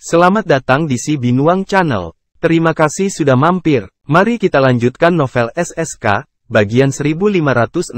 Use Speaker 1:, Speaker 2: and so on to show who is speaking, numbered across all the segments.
Speaker 1: Selamat datang di Si Binuang Channel. Terima kasih sudah mampir. Mari kita lanjutkan novel SSK, bagian 1561.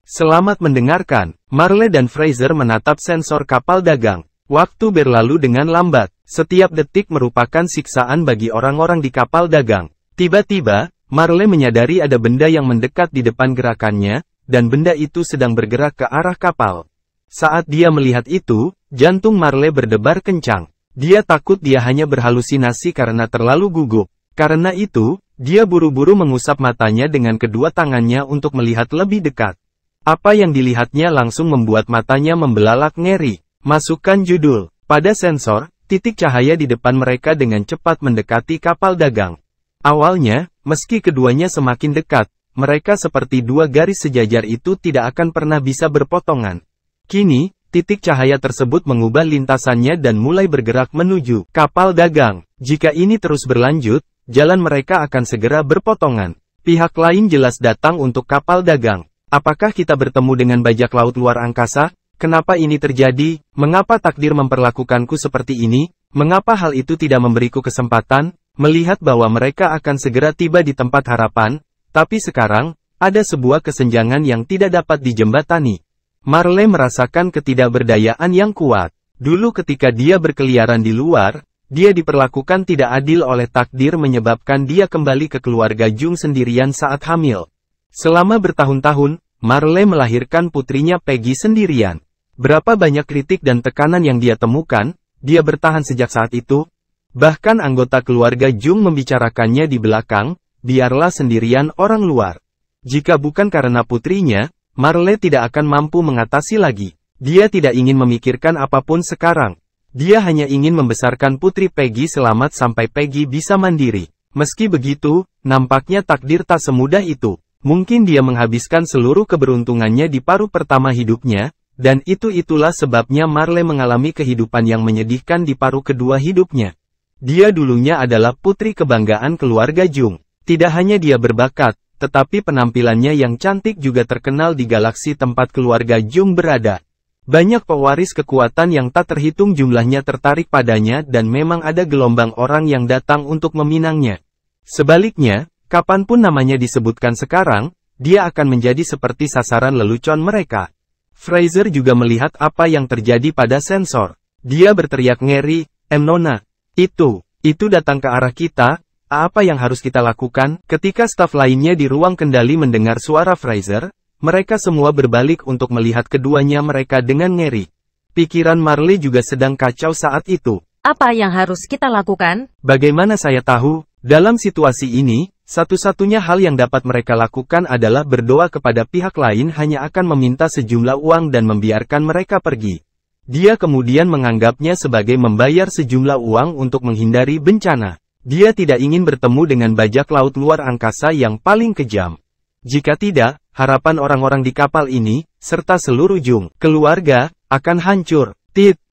Speaker 1: Selamat mendengarkan. Marley dan Fraser menatap sensor kapal dagang. Waktu berlalu dengan lambat. Setiap detik merupakan siksaan bagi orang-orang di kapal dagang. Tiba-tiba, Marley menyadari ada benda yang mendekat di depan gerakannya, dan benda itu sedang bergerak ke arah kapal. Saat dia melihat itu, jantung Marley berdebar kencang. Dia takut dia hanya berhalusinasi karena terlalu gugup. Karena itu, dia buru-buru mengusap matanya dengan kedua tangannya untuk melihat lebih dekat. Apa yang dilihatnya langsung membuat matanya membelalak ngeri. Masukkan judul. Pada sensor, titik cahaya di depan mereka dengan cepat mendekati kapal dagang. Awalnya, meski keduanya semakin dekat, mereka seperti dua garis sejajar itu tidak akan pernah bisa berpotongan. Kini, titik cahaya tersebut mengubah lintasannya dan mulai bergerak menuju kapal dagang. Jika ini terus berlanjut, jalan mereka akan segera berpotongan. Pihak lain jelas datang untuk kapal dagang. Apakah kita bertemu dengan bajak laut luar angkasa? Kenapa ini terjadi? Mengapa takdir memperlakukanku seperti ini? Mengapa hal itu tidak memberiku kesempatan? Melihat bahwa mereka akan segera tiba di tempat harapan, tapi sekarang, ada sebuah kesenjangan yang tidak dapat dijembatani. Marley merasakan ketidakberdayaan yang kuat. Dulu ketika dia berkeliaran di luar, dia diperlakukan tidak adil oleh takdir menyebabkan dia kembali ke keluarga Jung sendirian saat hamil. Selama bertahun-tahun, Marley melahirkan putrinya Peggy sendirian. Berapa banyak kritik dan tekanan yang dia temukan, dia bertahan sejak saat itu. Bahkan anggota keluarga Jung membicarakannya di belakang, biarlah sendirian orang luar. Jika bukan karena putrinya, Marley tidak akan mampu mengatasi lagi. Dia tidak ingin memikirkan apapun sekarang. Dia hanya ingin membesarkan putri Peggy selamat sampai Peggy bisa mandiri. Meski begitu, nampaknya takdir tak semudah itu. Mungkin dia menghabiskan seluruh keberuntungannya di paruh pertama hidupnya, dan itulah sebabnya Marley mengalami kehidupan yang menyedihkan di paruh kedua hidupnya. Dia dulunya adalah putri kebanggaan keluarga Jung. Tidak hanya dia berbakat, tetapi penampilannya yang cantik juga terkenal di galaksi tempat keluarga Jung berada. Banyak pewaris kekuatan yang tak terhitung jumlahnya tertarik padanya dan memang ada gelombang orang yang datang untuk meminangnya. Sebaliknya, kapanpun namanya disebutkan sekarang, dia akan menjadi seperti sasaran lelucon mereka. Fraser juga melihat apa yang terjadi pada sensor. Dia berteriak ngeri, Nona, itu datang ke arah kita. Apa yang harus kita lakukan? Ketika staf lainnya di ruang kendali mendengar suara Fraser, mereka semua berbalik untuk melihat keduanya mereka dengan ngeri. Pikiran Marley juga sedang kacau saat itu.
Speaker 2: Apa yang harus kita lakukan?
Speaker 1: Bagaimana saya tahu? Dalam situasi ini, satu-satunya hal yang dapat mereka lakukan adalah berdoa kepada pihak lain hanya akan meminta sejumlah uang dan membiarkan mereka pergi. Dia kemudian menganggapnya sebagai membayar sejumlah uang untuk menghindari bencana. Dia tidak ingin bertemu dengan bajak laut luar angkasa yang paling kejam. Jika tidak, harapan orang-orang di kapal ini, serta seluruh Jung keluarga, akan hancur.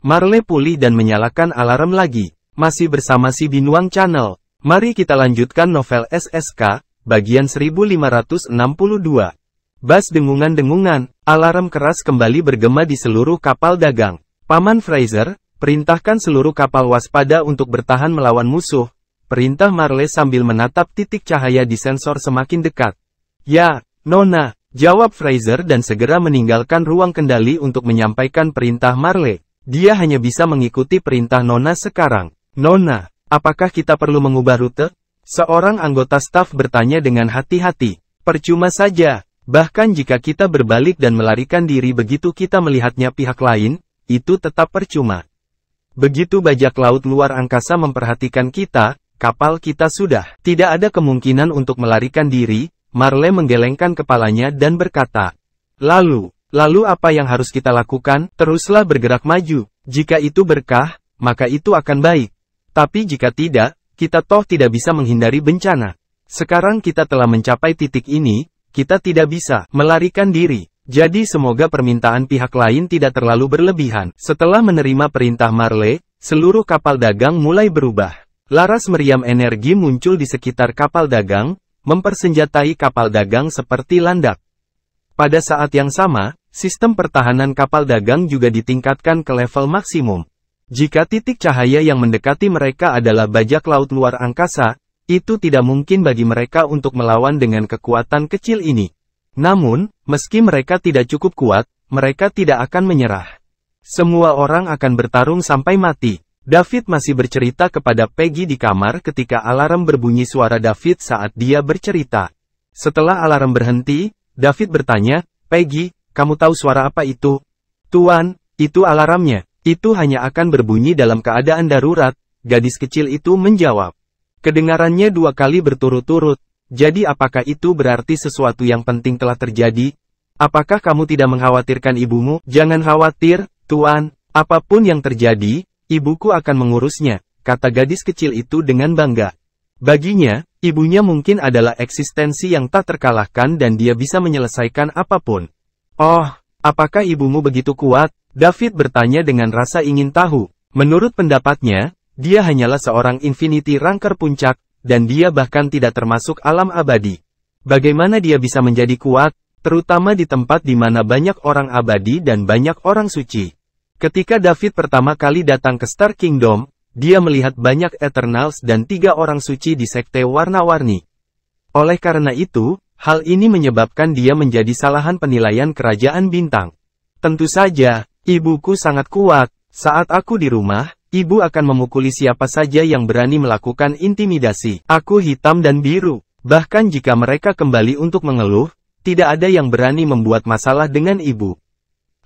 Speaker 1: Marley pulih dan menyalakan alarm lagi. Masih bersama Si Binuang Channel. Mari kita lanjutkan novel SSK, bagian 1562. Bas dengungan-dengungan, alarm keras kembali bergema di seluruh kapal dagang. Paman Fraser, perintahkan seluruh kapal waspada untuk bertahan melawan musuh. Perintah Marley sambil menatap titik cahaya di sensor semakin dekat. Ya, Nona, jawab Fraser dan segera meninggalkan ruang kendali untuk menyampaikan perintah Marley. Dia hanya bisa mengikuti perintah Nona sekarang. Nona, apakah kita perlu mengubah rute? Seorang anggota staf bertanya dengan hati-hati. Percuma saja, bahkan jika kita berbalik dan melarikan diri begitu kita melihatnya pihak lain, itu tetap percuma. Begitu bajak laut luar angkasa memperhatikan kita, kapal kita sudah tidak ada kemungkinan untuk melarikan diri. Marley menggelengkan kepalanya dan berkata, Lalu apa yang harus kita lakukan? Teruslah bergerak maju. Jika itu berkah, maka itu akan baik. Tapi jika tidak, kita toh tidak bisa menghindari bencana. Sekarang kita telah mencapai titik ini, kita tidak bisa melarikan diri. Jadi semoga permintaan pihak lain tidak terlalu berlebihan. Setelah menerima perintah Marley, seluruh kapal dagang mulai berubah. Laras meriam energi muncul di sekitar kapal dagang, mempersenjatai kapal dagang seperti landak. Pada saat yang sama, sistem pertahanan kapal dagang juga ditingkatkan ke level maksimum. Jika titik cahaya yang mendekati mereka adalah bajak laut luar angkasa, itu tidak mungkin bagi mereka untuk melawan dengan kekuatan kecil ini. Namun, meski mereka tidak cukup kuat, mereka tidak akan menyerah. Semua orang akan bertarung sampai mati. David masih bercerita kepada Peggy di kamar ketika alarm berbunyi. Suara David saat dia bercerita. Setelah alarm berhenti, David bertanya, "Peggy, kamu tahu suara apa itu?" "Tuan, itu alarmnya. Itu hanya akan berbunyi dalam keadaan darurat," gadis kecil itu menjawab. Kedengarannya 2 kali berturut-turut. "Jadi apakah itu berarti sesuatu yang penting telah terjadi? Apakah kamu tidak mengkhawatirkan ibumu?" "Jangan khawatir, Tuan. Apapun yang terjadi, ibuku akan mengurusnya," kata gadis kecil itu dengan bangga. Baginya, ibunya mungkin adalah eksistensi yang tak terkalahkan dan dia bisa menyelesaikan apapun. "Oh, apakah ibumu begitu kuat?" David bertanya dengan rasa ingin tahu. Menurut pendapatnya, dia hanyalah seorang Infinity Ranker puncak, dan dia bahkan tidak termasuk alam abadi. Bagaimana dia bisa menjadi kuat, terutama di tempat di mana banyak orang abadi dan banyak orang suci? Ketika David pertama kali datang ke Star Kingdom, dia melihat banyak Eternals dan 3 orang suci di sekte warna-warni. Oleh karena itu, hal ini menyebabkan dia menjadi salahan penilaian kerajaan bintang. "Tentu saja, ibuku sangat kuat. Saat aku di rumah, ibu akan memukuli siapa saja yang berani melakukan intimidasi. Aku hitam dan biru. Bahkan jika mereka kembali untuk mengeluh, tidak ada yang berani membuat masalah dengan ibu.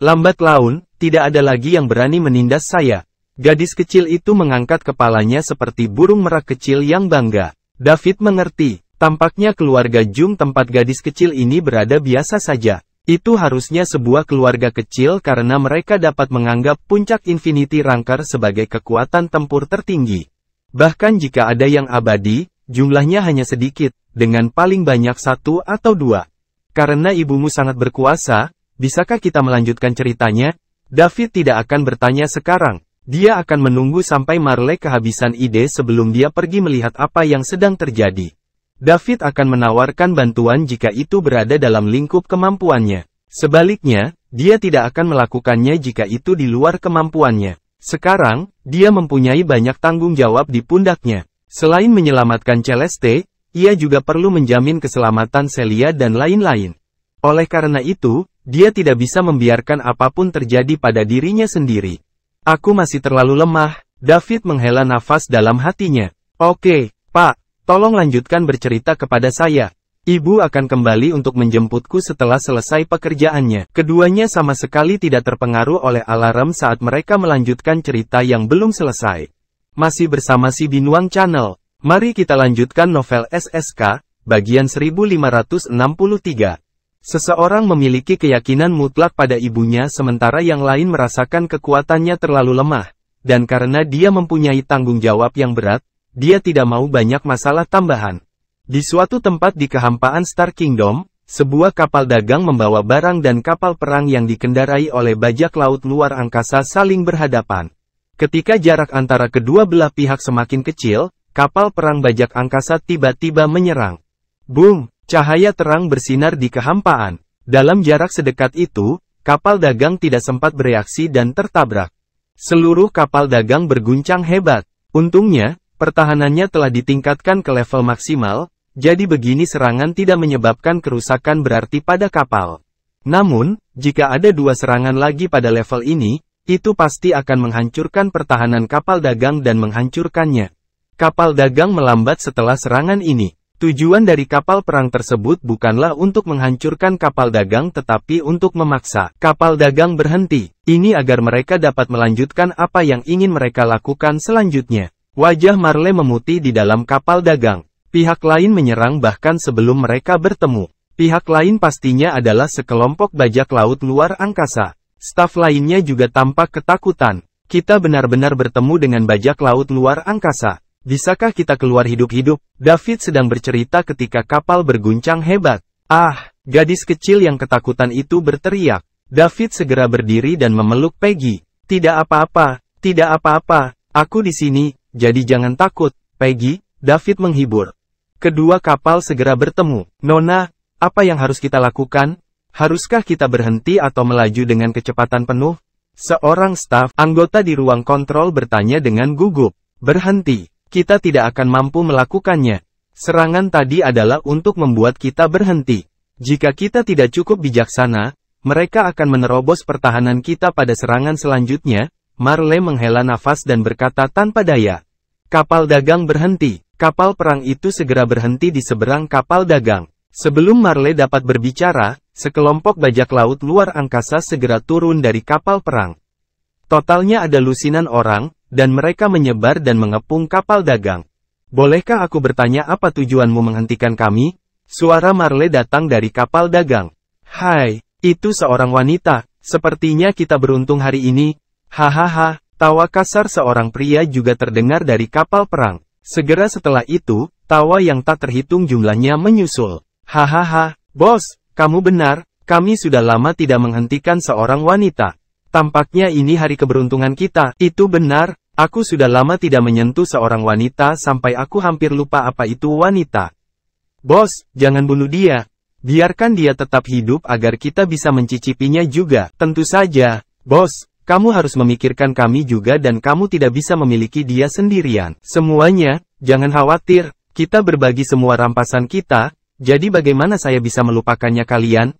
Speaker 1: Lambat laun, tidak ada lagi yang berani menindas saya." Gadis kecil itu mengangkat kepalanya seperti burung merak kecil yang bangga. David mengerti, tampaknya keluarga Jung tempat gadis kecil ini berada biasa saja. Itu harusnya sebuah keluarga kecil karena mereka dapat menganggap puncak Infinity Ranker sebagai kekuatan tempur tertinggi. Bahkan jika ada yang abadi, jumlahnya hanya sedikit, dengan paling banyak 1 atau 2. "Karena ibumu sangat berkuasa, bisakah kita melanjutkan ceritanya?" David tidak akan bertanya sekarang. Dia akan menunggu sampai Marley kehabisan ide sebelum dia pergi melihat apa yang sedang terjadi. David akan menawarkan bantuan jika itu berada dalam lingkup kemampuannya. Sebaliknya, dia tidak akan melakukannya jika itu di luar kemampuannya. Sekarang, dia mempunyai banyak tanggung jawab di pundaknya. Selain menyelamatkan Celeste, ia juga perlu menjamin keselamatan Celia dan lain-lain. Oleh karena itu, dia tidak bisa membiarkan apapun terjadi pada dirinya sendiri. "Aku masih terlalu lemah," David menghela nafas dalam hatinya. "Oke, Pak, tolong lanjutkan bercerita kepada saya. Ibu akan kembali untuk menjemputku setelah selesai pekerjaannya." Keduanya sama sekali tidak terpengaruh oleh alarm saat mereka melanjutkan cerita yang belum selesai. Masih bersama si Binuang Channel. Mari kita lanjutkan novel SSK, bagian 1563. Seseorang memiliki keyakinan mutlak pada ibunya sementara yang lain merasakan kekuatannya terlalu lemah, dan karena dia mempunyai tanggung jawab yang berat, dia tidak mau banyak masalah tambahan. Di suatu tempat di kehampaan Star Kingdom, sebuah kapal dagang membawa barang dan kapal perang yang dikendarai oleh bajak laut luar angkasa saling berhadapan. Ketika jarak antara kedua belah pihak semakin kecil, kapal perang bajak angkasa tiba-tiba menyerang. Boom! Cahaya terang bersinar di kehampaan. Dalam jarak sedekat itu, kapal dagang tidak sempat bereaksi dan tertabrak. Seluruh kapal dagang berguncang hebat. Untungnya, pertahanannya telah ditingkatkan ke level maksimal, jadi begini serangan tidak menyebabkan kerusakan berarti pada kapal. Namun, jika ada 2 serangan lagi pada level ini, itu pasti akan menghancurkan pertahanan kapal dagang dan menghancurkannya. Kapal dagang melambat setelah serangan ini. Tujuan dari kapal perang tersebut bukanlah untuk menghancurkan kapal dagang tetapi untuk memaksa kapal dagang berhenti. Ini agar mereka dapat melanjutkan apa yang ingin mereka lakukan selanjutnya. Wajah Marley memutih di dalam kapal dagang. Pihak lain menyerang bahkan sebelum mereka bertemu. Pihak lain pastinya adalah sekelompok bajak laut luar angkasa. Staf lainnya juga tampak ketakutan. "Kita benar-benar bertemu dengan bajak laut luar angkasa. Bisakah kita keluar hidup-hidup?" David sedang bercerita ketika kapal berguncang hebat. "Ah!" Gadis kecil yang ketakutan itu berteriak. David segera berdiri dan memeluk Peggy. "Tidak apa-apa, tidak apa-apa, aku di sini, jadi jangan takut, Peggy," David menghibur. Kedua kapal segera bertemu. "Nona, apa yang harus kita lakukan? Haruskah kita berhenti atau melaju dengan kecepatan penuh?" Seorang staf anggota di ruang kontrol bertanya dengan gugup. Berhenti, kita tidak akan mampu melakukannya. Serangan tadi adalah untuk membuat kita berhenti. Jika kita tidak cukup bijaksana, mereka akan menerobos pertahanan kita pada serangan selanjutnya. Marley menghela nafas dan berkata tanpa daya. Kapal dagang berhenti. Kapal perang itu segera berhenti di seberang kapal dagang. Sebelum Marley dapat berbicara, sekelompok bajak laut luar angkasa segera turun dari kapal perang. Totalnya ada lusinan orang, dan mereka menyebar dan mengepung kapal dagang. Bolehkah aku bertanya apa tujuanmu menghentikan kami? Suara Marley datang dari kapal dagang. Hai, itu seorang wanita, sepertinya kita beruntung hari ini. Hahaha, tawa kasar seorang pria juga terdengar dari kapal perang. Segera setelah itu, tawa yang tak terhitung jumlahnya menyusul. Hahaha, bos, kamu benar, kami sudah lama tidak menghentikan seorang wanita. Tampaknya ini hari keberuntungan kita. Itu benar, aku sudah lama tidak menyentuh seorang wanita sampai aku hampir lupa apa itu wanita. Bos, jangan bunuh dia. Biarkan dia tetap hidup agar kita bisa mencicipinya juga. Tentu saja, bos. Kamu harus memikirkan kami juga dan kamu tidak bisa memiliki dia sendirian. Semuanya, jangan khawatir, kita berbagi semua rampasan kita, jadi bagaimana saya bisa melupakannya kalian?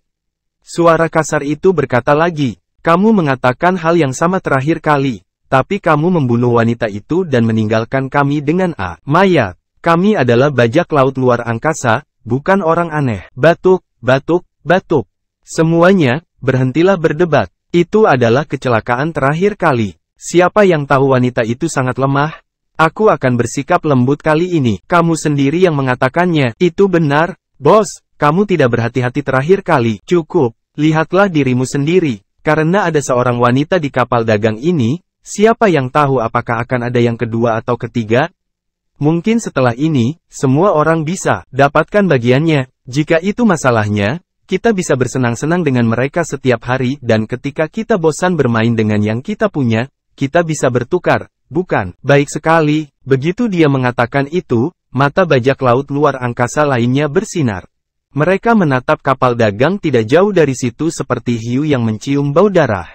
Speaker 1: Suara kasar itu berkata lagi, kamu mengatakan hal yang sama terakhir kali, tapi kamu membunuh wanita itu dan meninggalkan kami dengan mayat. Kami adalah bajak laut luar angkasa, bukan orang aneh. Batuk, batuk, batuk. Semuanya, berhentilah berdebat. Itu adalah kecelakaan terakhir kali. Siapa yang tahu wanita itu sangat lemah? Aku akan bersikap lembut kali ini. Kamu sendiri yang mengatakannya. Itu benar, bos. Kamu tidak berhati-hati terakhir kali. Cukup, lihatlah dirimu sendiri. Karena ada seorang wanita di kapal dagang ini, siapa yang tahu apakah akan ada yang kedua atau ketiga? Mungkin setelah ini, semua orang bisa dapatkan bagiannya. Jika itu masalahnya, kita bisa bersenang-senang dengan mereka setiap hari dan ketika kita bosan bermain dengan yang kita punya, kita bisa bertukar, bukan? Baik sekali, begitu dia mengatakan itu, mata bajak laut luar angkasa lainnya bersinar. Mereka menatap kapal dagang tidak jauh dari situ seperti hiu yang mencium bau darah.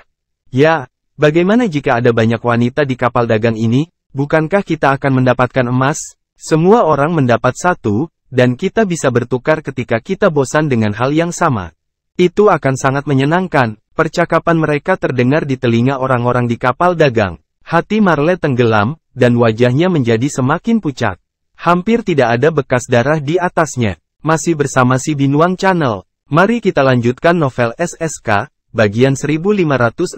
Speaker 1: Ya, bagaimana jika ada banyak wanita di kapal dagang ini? Bukankah kita akan mendapatkan emas? Semua orang mendapat satu, dan kita bisa bertukar ketika kita bosan dengan hal yang sama. Itu akan sangat menyenangkan. Percakapan mereka terdengar di telinga orang-orang di kapal dagang. Hati Marley tenggelam, dan wajahnya menjadi semakin pucat. Hampir tidak ada bekas darah di atasnya. Masih bersama si Binuang Channel. Mari kita lanjutkan novel SSK, bagian 1564.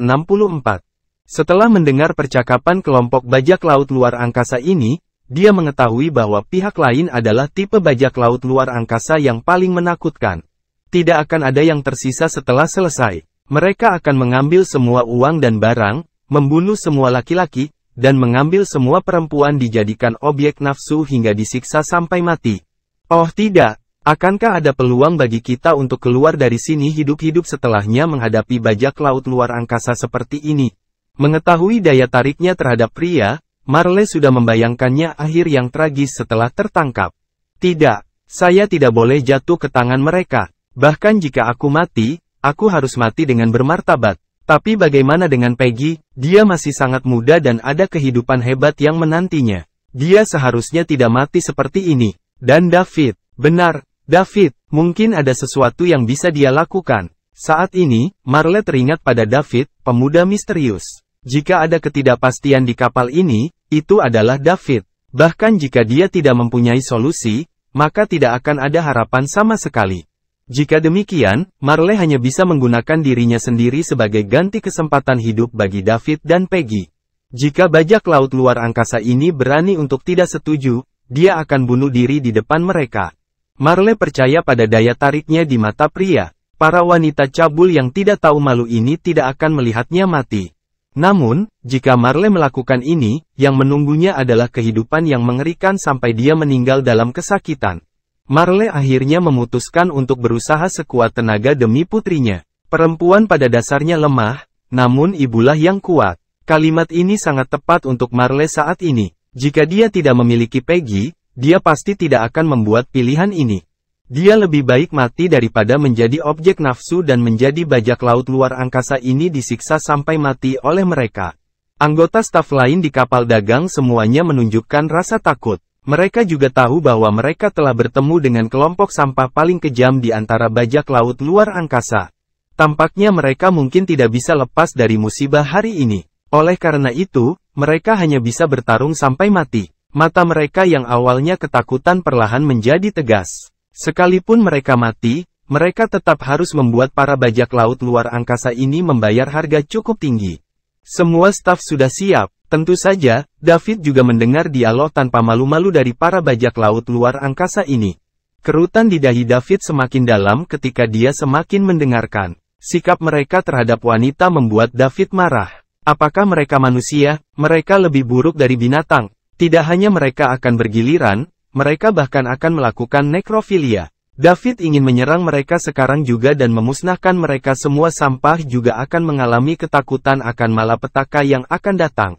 Speaker 1: Setelah mendengar percakapan kelompok bajak laut luar angkasa ini, dia mengetahui bahwa pihak lain adalah tipe bajak laut luar angkasa yang paling menakutkan. Tidak akan ada yang tersisa setelah selesai. Mereka akan mengambil semua uang dan barang, membunuh semua laki-laki, dan mengambil semua perempuan dijadikan objek nafsu hingga disiksa sampai mati. Oh tidak, akankah ada peluang bagi kita untuk keluar dari sini hidup-hidup setelahnya menghadapi bajak laut luar angkasa seperti ini? Mengetahui daya tariknya terhadap pria, Marley sudah membayangkannya akhir yang tragis setelah tertangkap. Tidak, saya tidak boleh jatuh ke tangan mereka. Bahkan jika aku mati, aku harus mati dengan bermartabat. Tapi bagaimana dengan Peggy? Dia masih sangat muda dan ada kehidupan hebat yang menantinya. Dia seharusnya tidak mati seperti ini. Dan David, benar, David, mungkin ada sesuatu yang bisa dia lakukan. Saat ini, Marley teringat pada David, pemuda misterius. Jika ada ketidakpastian di kapal ini, itu adalah David. Bahkan jika dia tidak mempunyai solusi, maka tidak akan ada harapan sama sekali. Jika demikian, Marley hanya bisa menggunakan dirinya sendiri sebagai ganti kesempatan hidup bagi David dan Peggy. Jika bajak laut luar angkasa ini berani untuk tidak setuju, dia akan bunuh diri di depan mereka. Marley percaya pada daya tariknya di mata pria. Para wanita cabul yang tidak tahu malu ini tidak akan melihatnya mati. Namun, jika Marley melakukan ini, yang menunggunya adalah kehidupan yang mengerikan sampai dia meninggal dalam kesakitan. Marley akhirnya memutuskan untuk berusaha sekuat tenaga demi putrinya. Perempuan pada dasarnya lemah, namun ibulah yang kuat. Kalimat ini sangat tepat untuk Marley saat ini. Jika dia tidak memiliki Peggy, dia pasti tidak akan membuat pilihan ini. Dia lebih baik mati daripada menjadi objek nafsu dan menjadi bajak laut luar angkasa ini disiksa sampai mati oleh mereka. Anggota staf lain di kapal dagang semuanya menunjukkan rasa takut. Mereka juga tahu bahwa mereka telah bertemu dengan kelompok sampah paling kejam di antara bajak laut luar angkasa. Tampaknya mereka mungkin tidak bisa lepas dari musibah hari ini. Oleh karena itu, mereka hanya bisa bertarung sampai mati. Mata mereka yang awalnya ketakutan perlahan menjadi tegas. Sekalipun mereka mati, mereka tetap harus membuat para bajak laut luar angkasa ini membayar harga cukup tinggi. Semua staf sudah siap. Tentu saja, David juga mendengar dialog tanpa malu-malu dari para bajak laut luar angkasa ini. Kerutan di dahi David semakin dalam ketika dia semakin mendengarkan. Sikap mereka terhadap wanita membuat David marah. Apakah mereka manusia? Mereka lebih buruk dari binatang. Tidak hanya mereka akan bergiliran, mereka bahkan akan melakukan nekrofilia. David ingin menyerang mereka sekarang juga dan memusnahkan mereka semua. Sampah juga akan mengalami ketakutan akan malapetaka yang akan datang.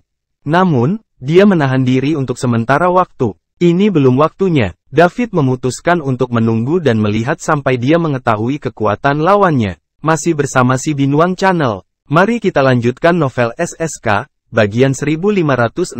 Speaker 1: Namun, dia menahan diri untuk sementara waktu. Ini belum waktunya. David memutuskan untuk menunggu dan melihat sampai dia mengetahui kekuatan lawannya. Masih bersama si Binuang Channel. Mari kita lanjutkan novel SSK, bagian 1565.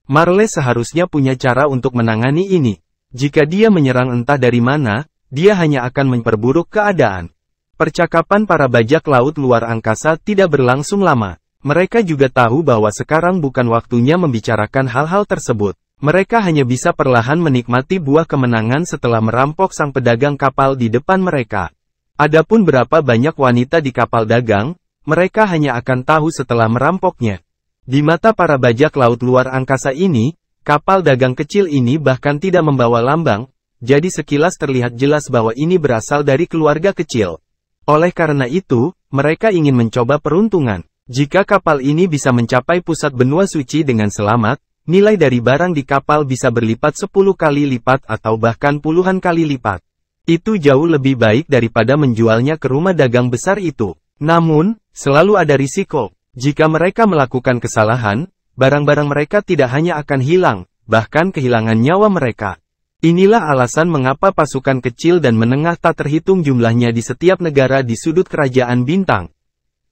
Speaker 1: Marley seharusnya punya cara untuk menangani ini. Jika dia menyerang entah dari mana, dia hanya akan memperburuk keadaan. Percakapan para bajak laut luar angkasa tidak berlangsung lama. Mereka juga tahu bahwa sekarang bukan waktunya membicarakan hal-hal tersebut. Mereka hanya bisa perlahan menikmati buah kemenangan setelah merampok sang pedagang kapal di depan mereka. Adapun berapa banyak wanita di kapal dagang, mereka hanya akan tahu setelah merampoknya. Di mata para bajak laut luar angkasa ini, kapal dagang kecil ini bahkan tidak membawa lambang, jadi sekilas terlihat jelas bahwa ini berasal dari keluarga kecil. Oleh karena itu, mereka ingin mencoba peruntungan. Jika kapal ini bisa mencapai pusat benua suci dengan selamat, nilai dari barang di kapal bisa berlipat 10 kali lipat atau bahkan puluhan kali lipat. Itu jauh lebih baik daripada menjualnya ke rumah dagang besar itu. Namun, selalu ada risiko. Jika mereka melakukan kesalahan, barang-barang mereka tidak hanya akan hilang, bahkan kehilangan nyawa mereka. Inilah alasan mengapa pasukan kecil dan menengah tak terhitung jumlahnya di setiap negara di sudut kerajaan bintang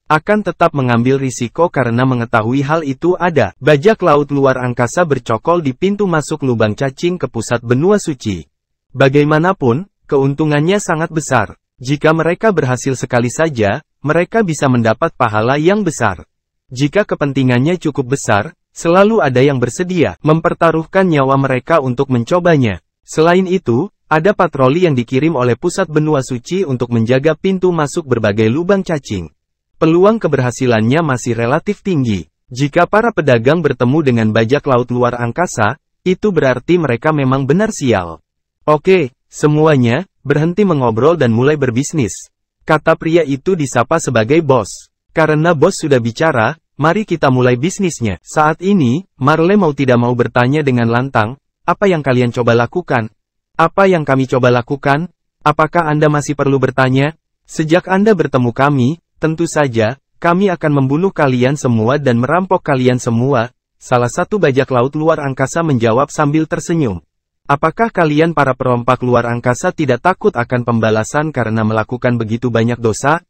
Speaker 1: akan tetap mengambil risiko karena mengetahui hal itu ada. Bajak laut luar angkasa bercokol di pintu masuk lubang cacing ke pusat benua suci. Bagaimanapun, keuntungannya sangat besar. Jika mereka berhasil sekali saja, mereka bisa mendapat pahala yang besar. Jika kepentingannya cukup besar, selalu ada yang bersedia mempertaruhkan nyawa mereka untuk mencobanya. Selain itu, ada patroli yang dikirim oleh pusat benua suci untuk menjaga pintu masuk berbagai lubang cacing. Peluang keberhasilannya masih relatif tinggi. Jika para pedagang bertemu dengan bajak laut luar angkasa, itu berarti mereka memang benar sial. Oke, semuanya, berhenti mengobrol dan mulai berbisnis. Kata pria itu disapa sebagai bos. Karena bos sudah bicara, mari kita mulai bisnisnya. Saat ini, Marley mau tidak mau bertanya dengan lantang, apa yang kalian coba lakukan? Apa yang kami coba lakukan? Apakah Anda masih perlu bertanya? Sejak Anda bertemu kami, tentu saja, kami akan membunuh kalian semua dan merampok kalian semua. Salah satu bajak laut luar angkasa menjawab sambil tersenyum. Apakah kalian para perompak luar angkasa tidak takut akan pembalasan karena melakukan begitu banyak dosa?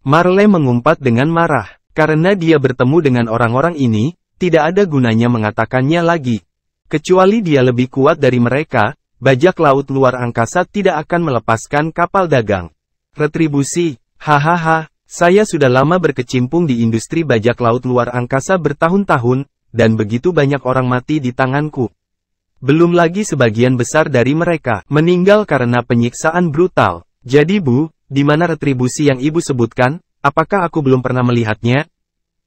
Speaker 1: Marley mengumpat dengan marah. Karena dia bertemu dengan orang-orang ini, tidak ada gunanya mengatakannya lagi. Kecuali dia lebih kuat dari mereka, bajak laut luar angkasa tidak akan melepaskan kapal dagang. Retribusi, hahaha, saya sudah lama berkecimpung di industri bajak laut luar angkasa bertahun-tahun, dan begitu banyak orang mati di tanganku. Belum lagi sebagian besar dari mereka meninggal karena penyiksaan brutal. Jadi Bu, di mana retribusi yang Ibu sebutkan? Apakah aku belum pernah melihatnya?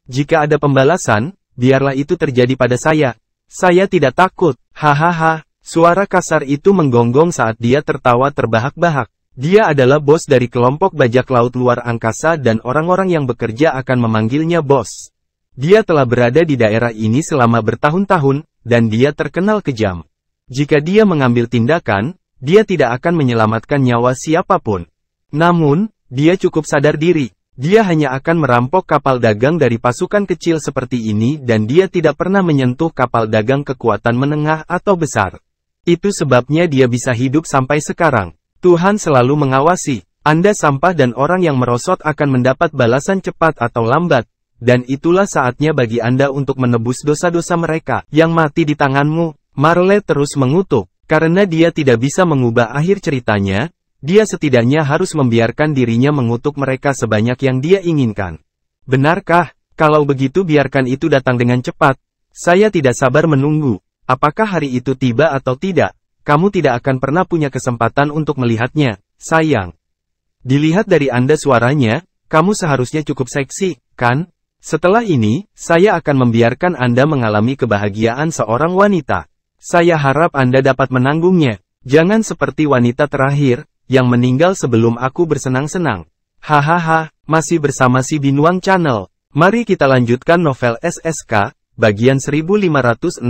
Speaker 1: Jika ada pembalasan, biarlah itu terjadi pada saya. Saya tidak takut. Hahaha. Suara kasar itu menggonggong saat dia tertawa terbahak-bahak. Dia adalah bos dari kelompok bajak laut luar angkasa dan orang-orang yang bekerja akan memanggilnya bos. Dia telah berada di daerah ini selama bertahun-tahun, dan dia terkenal kejam. Jika dia mengambil tindakan, dia tidak akan menyelamatkan nyawa siapapun. Namun, dia cukup sadar diri. Dia hanya akan merampok kapal dagang dari pasukan kecil seperti ini dan dia tidak pernah menyentuh kapal dagang kekuatan menengah atau besar. Itu sebabnya dia bisa hidup sampai sekarang. Tuhan selalu mengawasi. Anda sampah dan orang yang merosot akan mendapat balasan cepat atau lambat. Dan itulah saatnya bagi Anda untuk menebus dosa-dosa mereka yang mati di tanganmu. Marley terus mengutuk. Karena dia tidak bisa mengubah akhir ceritanya, dia setidaknya harus membiarkan dirinya mengutuk mereka sebanyak yang dia inginkan. Benarkah? Kalau begitu biarkan itu datang dengan cepat. Saya tidak sabar menunggu. Apakah hari itu tiba atau tidak? Kamu tidak akan pernah punya kesempatan untuk melihatnya, sayang. Dilihat dari Anda suaranya, kamu seharusnya cukup seksi, kan? Setelah ini, saya akan membiarkan Anda mengalami kebahagiaan seorang wanita. Saya harap Anda dapat menanggungnya. Jangan seperti wanita terakhir, yang meninggal sebelum aku bersenang-senang. Hahaha, masih bersama si Binuang Channel. Mari kita lanjutkan novel SSK, bagian 1566.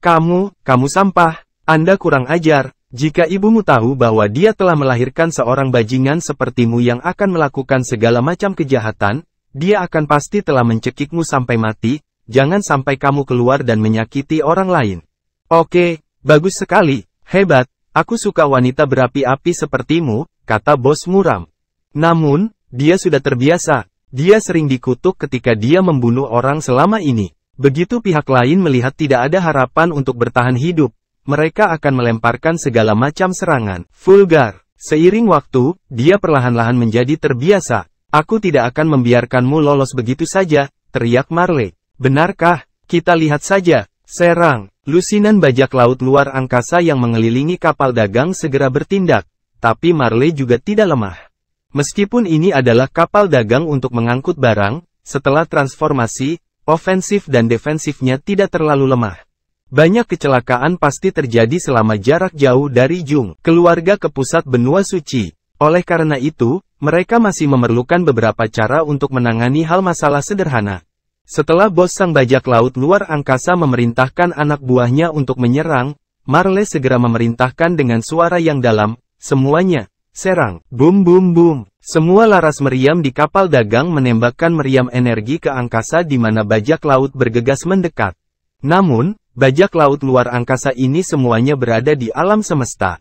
Speaker 1: Kamu sampah. Anda kurang ajar. Jika ibumu tahu bahwa dia telah melahirkan seorang bajingan sepertimu yang akan melakukan segala macam kejahatan, dia akan pasti telah mencekikmu sampai mati. Jangan sampai kamu keluar dan menyakiti orang lain. Oke, bagus sekali, hebat, aku suka wanita berapi-api sepertimu, kata bos muram. Namun, dia sudah terbiasa. Dia sering dikutuk ketika dia membunuh orang selama ini. Begitu pihak lain melihat tidak ada harapan untuk bertahan hidup, mereka akan melemparkan segala macam serangan vulgar. Seiring waktu, dia perlahan-lahan menjadi terbiasa. Aku tidak akan membiarkanmu lolos begitu saja, teriak Marley. Benarkah? Kita lihat saja. Serang. Lusinan bajak laut luar angkasa yang mengelilingi kapal dagang segera bertindak. Tapi Marley juga tidak lemah. Meskipun ini adalah kapal dagang untuk mengangkut barang, setelah transformasi, ofensif dan defensifnya tidak terlalu lemah. Banyak kecelakaan pasti terjadi selama jarak jauh dari Jung, keluarga ke pusat benua suci. Oleh karena itu, mereka masih memerlukan beberapa cara untuk menangani hal masalah sederhana. Setelah bos sang bajak laut luar angkasa memerintahkan anak buahnya untuk menyerang, Marley segera memerintahkan dengan suara yang dalam, semuanya, serang. Boom boom boom. Semua laras meriam di kapal dagang menembakkan meriam energi ke angkasa di mana bajak laut bergegas mendekat. Namun, bajak laut luar angkasa ini semuanya berada di alam semesta.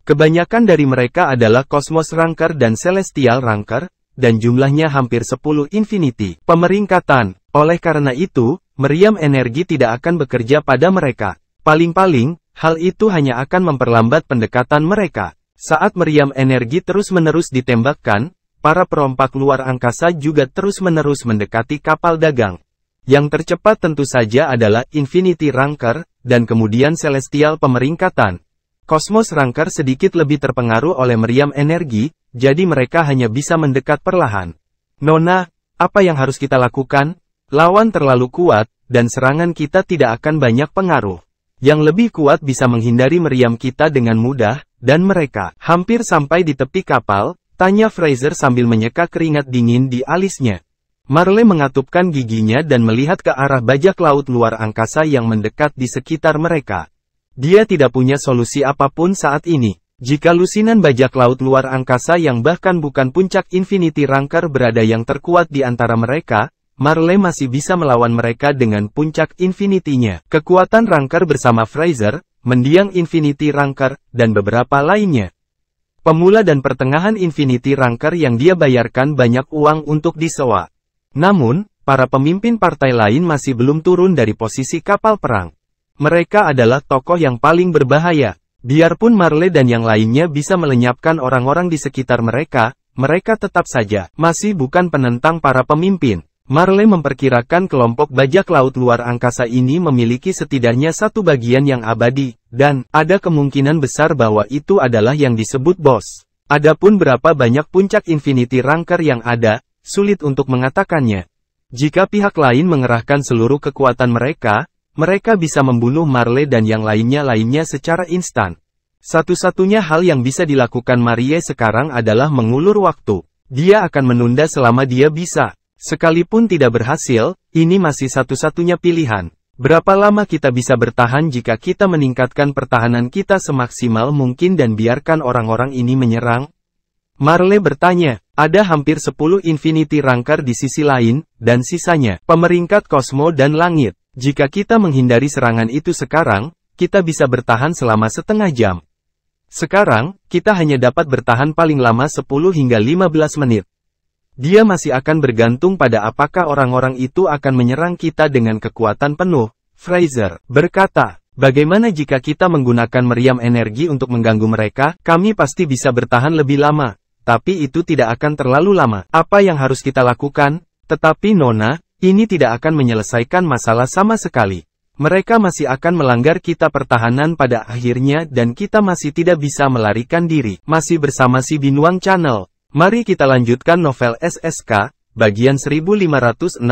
Speaker 1: Kebanyakan dari mereka adalah Cosmos Ranker dan Celestial Ranker, dan jumlahnya hampir 10 Infinity pemeringkatan. Oleh karena itu, meriam energi tidak akan bekerja pada mereka. Paling-paling, hal itu hanya akan memperlambat pendekatan mereka. Saat meriam energi terus-menerus ditembakkan, para perompak luar angkasa juga terus-menerus mendekati kapal dagang. Yang tercepat tentu saja adalah Infinity Ranker, dan kemudian Celestial Pemeringkatan. Cosmos Ranker sedikit lebih terpengaruh oleh meriam energi, jadi mereka hanya bisa mendekat perlahan. Nona, apa yang harus kita lakukan? Lawan terlalu kuat, dan serangan kita tidak akan banyak pengaruh. Yang lebih kuat bisa menghindari meriam kita dengan mudah, dan mereka hampir sampai di tepi kapal, tanya Fraser sambil menyeka keringat dingin di alisnya. Marley mengatupkan giginya dan melihat ke arah bajak laut luar angkasa yang mendekat di sekitar mereka. Dia tidak punya solusi apapun saat ini. Jika lusinan bajak laut luar angkasa yang bahkan bukan puncak Infinity Ranker berada yang terkuat di antara mereka, Marley masih bisa melawan mereka dengan puncak Infinity-nya. Kekuatan Ranker bersama Fraser, mendiang Infinity Ranker, dan beberapa lainnya. Pemula dan pertengahan Infinity Ranker yang dia bayarkan banyak uang untuk disewa. Namun, para pemimpin partai lain masih belum turun dari posisi kapal perang. Mereka adalah tokoh yang paling berbahaya. Biarpun Marley dan yang lainnya bisa melenyapkan orang-orang di sekitar mereka, mereka tetap saja masih bukan penentang para pemimpin. Marley memperkirakan kelompok bajak laut luar angkasa ini memiliki setidaknya satu bagian yang abadi, dan ada kemungkinan besar bahwa itu adalah yang disebut bos. Adapun berapa banyak puncak Infinity Ranker yang ada, sulit untuk mengatakannya. Jika pihak lain mengerahkan seluruh kekuatan mereka, mereka bisa membunuh Marley dan yang lainnya secara instan. Satu-satunya hal yang bisa dilakukan Marie sekarang adalah mengulur waktu. Dia akan menunda selama dia bisa. Sekalipun tidak berhasil, ini masih satu-satunya pilihan. Berapa lama kita bisa bertahan jika kita meningkatkan pertahanan kita semaksimal mungkin dan biarkan orang-orang ini menyerang? Marley bertanya. Ada hampir 10 Infinity Ranker di sisi lain, dan sisanya pemeringkat kosmo dan langit. Jika kita menghindari serangan itu sekarang, kita bisa bertahan selama setengah jam. Sekarang, kita hanya dapat bertahan paling lama 10 hingga 15 menit. Dia masih akan bergantung pada apakah orang-orang itu akan menyerang kita dengan kekuatan penuh, Fraser berkata. Bagaimana jika kita menggunakan meriam energi untuk mengganggu mereka? Kami pasti bisa bertahan lebih lama. Tapi itu tidak akan terlalu lama. Apa yang harus kita lakukan? Tetapi Nona, ini tidak akan menyelesaikan masalah sama sekali. Mereka masih akan melanggar kita pertahanan pada akhirnya dan kita masih tidak bisa melarikan diri. Masih bersama si Binuang Channel. Mari kita lanjutkan novel SSK, bagian 1567.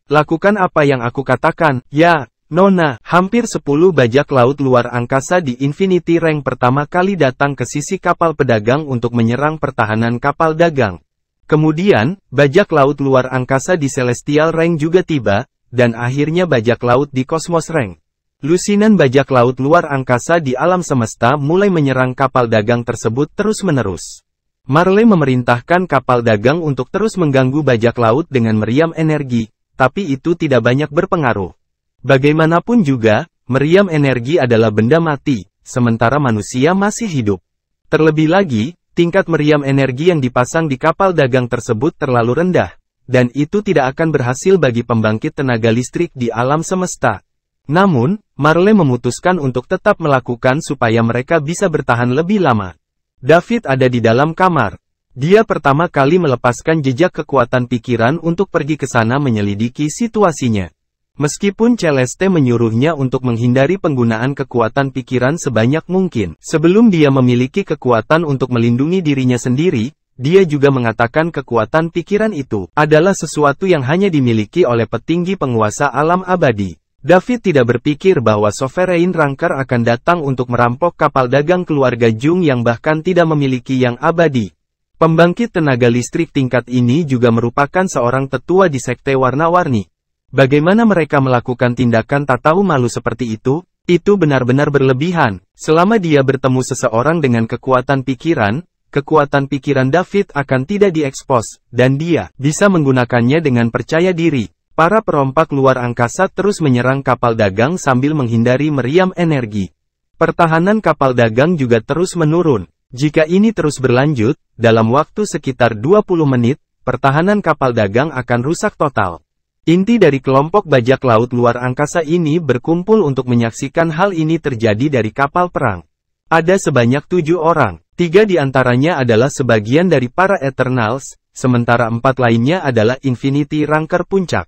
Speaker 1: Lakukan apa yang aku katakan, ya. Nona, hampir 10 bajak laut luar angkasa di Infinity Rank pertama kali datang ke sisi kapal pedagang untuk menyerang pertahanan kapal dagang. Kemudian, bajak laut luar angkasa di Celestial Rank juga tiba, dan akhirnya bajak laut di Cosmos Rank. Lusinan bajak laut luar angkasa di alam semesta mulai menyerang kapal dagang tersebut terus-menerus. Marley memerintahkan kapal dagang untuk terus mengganggu bajak laut dengan meriam energi, tapi itu tidak banyak berpengaruh. Bagaimanapun juga, meriam energi adalah benda mati, sementara manusia masih hidup. Terlebih lagi, tingkat meriam energi yang dipasang di kapal dagang tersebut terlalu rendah, dan itu tidak akan berhasil bagi pembangkit tenaga listrik di alam semesta. Namun, Marley memutuskan untuk tetap melakukan supaya mereka bisa bertahan lebih lama. David ada di dalam kamar. Dia pertama kali melepaskan jejak kekuatan pikiran untuk pergi ke sana menyelidiki situasinya. Meskipun Celeste menyuruhnya untuk menghindari penggunaan kekuatan pikiran sebanyak mungkin, sebelum dia memiliki kekuatan untuk melindungi dirinya sendiri, dia juga mengatakan kekuatan pikiran itu adalah sesuatu yang hanya dimiliki oleh petinggi penguasa alam abadi. David tidak berpikir bahwa Sovereign Ranker akan datang untuk merampok kapal dagang keluarga Jung yang bahkan tidak memiliki yang abadi. Pembangkit tenaga listrik tingkat ini juga merupakan seorang tetua di sekte warna-warni. Bagaimana mereka melakukan tindakan tak tahu malu seperti itu? Itu benar-benar berlebihan. Selama dia bertemu seseorang dengan kekuatan pikiran David akan tidak diekspos, dan dia bisa menggunakannya dengan percaya diri. Para perompak luar angkasa terus menyerang kapal dagang sambil menghindari meriam energi. Pertahanan kapal dagang juga terus menurun. Jika ini terus berlanjut, dalam waktu sekitar 20 menit, pertahanan kapal dagang akan rusak total. Inti dari kelompok bajak laut luar angkasa ini berkumpul untuk menyaksikan hal ini terjadi dari kapal perang. Ada sebanyak 7 orang, 3 di antaranya adalah sebagian dari para Eternals, sementara 4 lainnya adalah Infinity Ranker puncak.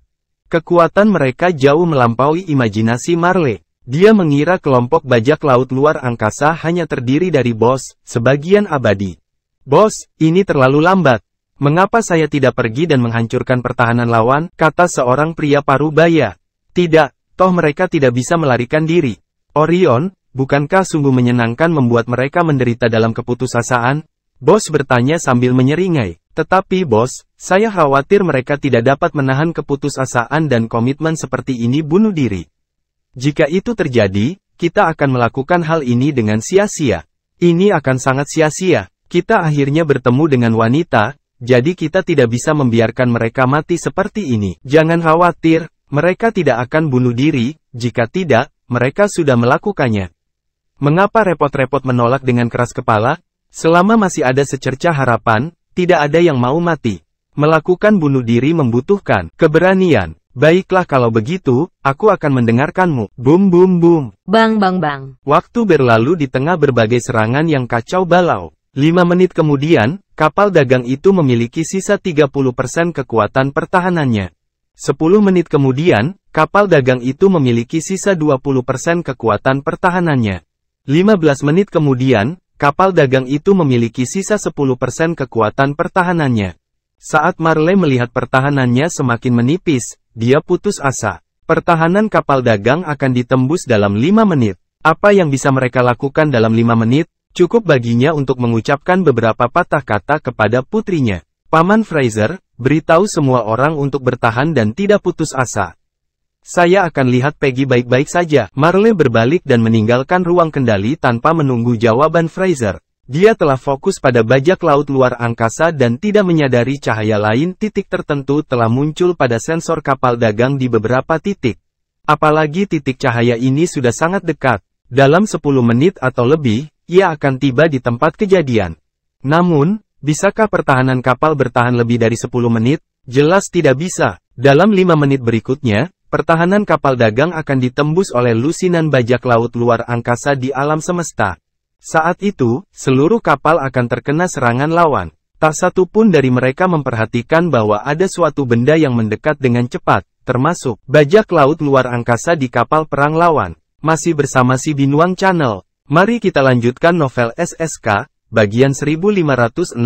Speaker 1: Kekuatan mereka jauh melampaui imajinasi Marley. Dia mengira kelompok bajak laut luar angkasa hanya terdiri dari bos, sebagian abadi. Bos, ini terlalu lambat. Mengapa saya tidak pergi dan menghancurkan pertahanan lawan, kata seorang pria parubaya. Tidak, toh mereka tidak bisa melarikan diri. Orion, bukankah sungguh menyenangkan membuat mereka menderita dalam keputusasaan? Bos bertanya sambil menyeringai. Tetapi bos, saya khawatir mereka tidak dapat menahan keputusasaan dan komitmen seperti ini bunuh diri. Jika itu terjadi, kita akan melakukan hal ini dengan sia-sia. Ini akan sangat sia-sia. Kita akhirnya bertemu dengan wanita, jadi kita tidak bisa membiarkan mereka mati seperti ini. Jangan khawatir, mereka tidak akan bunuh diri, jika tidak, mereka sudah melakukannya. Mengapa repot-repot menolak dengan keras kepala? Selama masih ada secercah harapan, tidak ada yang mau mati. Melakukan bunuh diri membutuhkan keberanian. Baiklah kalau begitu, aku akan mendengarkanmu. Boom boom boom.
Speaker 2: Bang bang bang.
Speaker 1: Waktu berlalu di tengah berbagai serangan yang kacau balau. 5 menit kemudian, kapal dagang itu memiliki sisa 30% kekuatan pertahanannya. 10 menit kemudian, kapal dagang itu memiliki sisa 20% kekuatan pertahanannya. 15 menit kemudian, kapal dagang itu memiliki sisa 10% kekuatan pertahanannya. Saat Marley melihat pertahanannya semakin menipis, dia putus asa. Pertahanan kapal dagang akan ditembus dalam 5 menit. Apa yang bisa mereka lakukan dalam 5 menit? Cukup baginya untuk mengucapkan beberapa patah kata kepada putrinya. Paman Fraser, beritahu semua orang untuk bertahan dan tidak putus asa. Saya akan lihat Peggy baik-baik saja. Marley berbalik dan meninggalkan ruang kendali tanpa menunggu jawaban Fraser. Dia telah fokus pada bajak laut luar angkasa dan tidak menyadari cahaya lain titik tertentu telah muncul pada sensor kapal dagang di beberapa titik. Apalagi titik cahaya ini sudah sangat dekat. Dalam 10 menit atau lebih, ia akan tiba di tempat kejadian. Namun, bisakah pertahanan kapal bertahan lebih dari 10 menit? Jelas tidak bisa. Dalam 5 menit berikutnya, pertahanan kapal dagang akan ditembus oleh lusinan bajak laut luar angkasa di alam semesta. Saat itu, seluruh kapal akan terkena serangan lawan. Tak satu pun dari mereka memperhatikan bahwa ada suatu benda yang mendekat dengan cepat, termasuk bajak laut luar angkasa di kapal perang lawan. Masih bersama si Binuang Channel. Mari kita lanjutkan novel SSK, bagian 1568.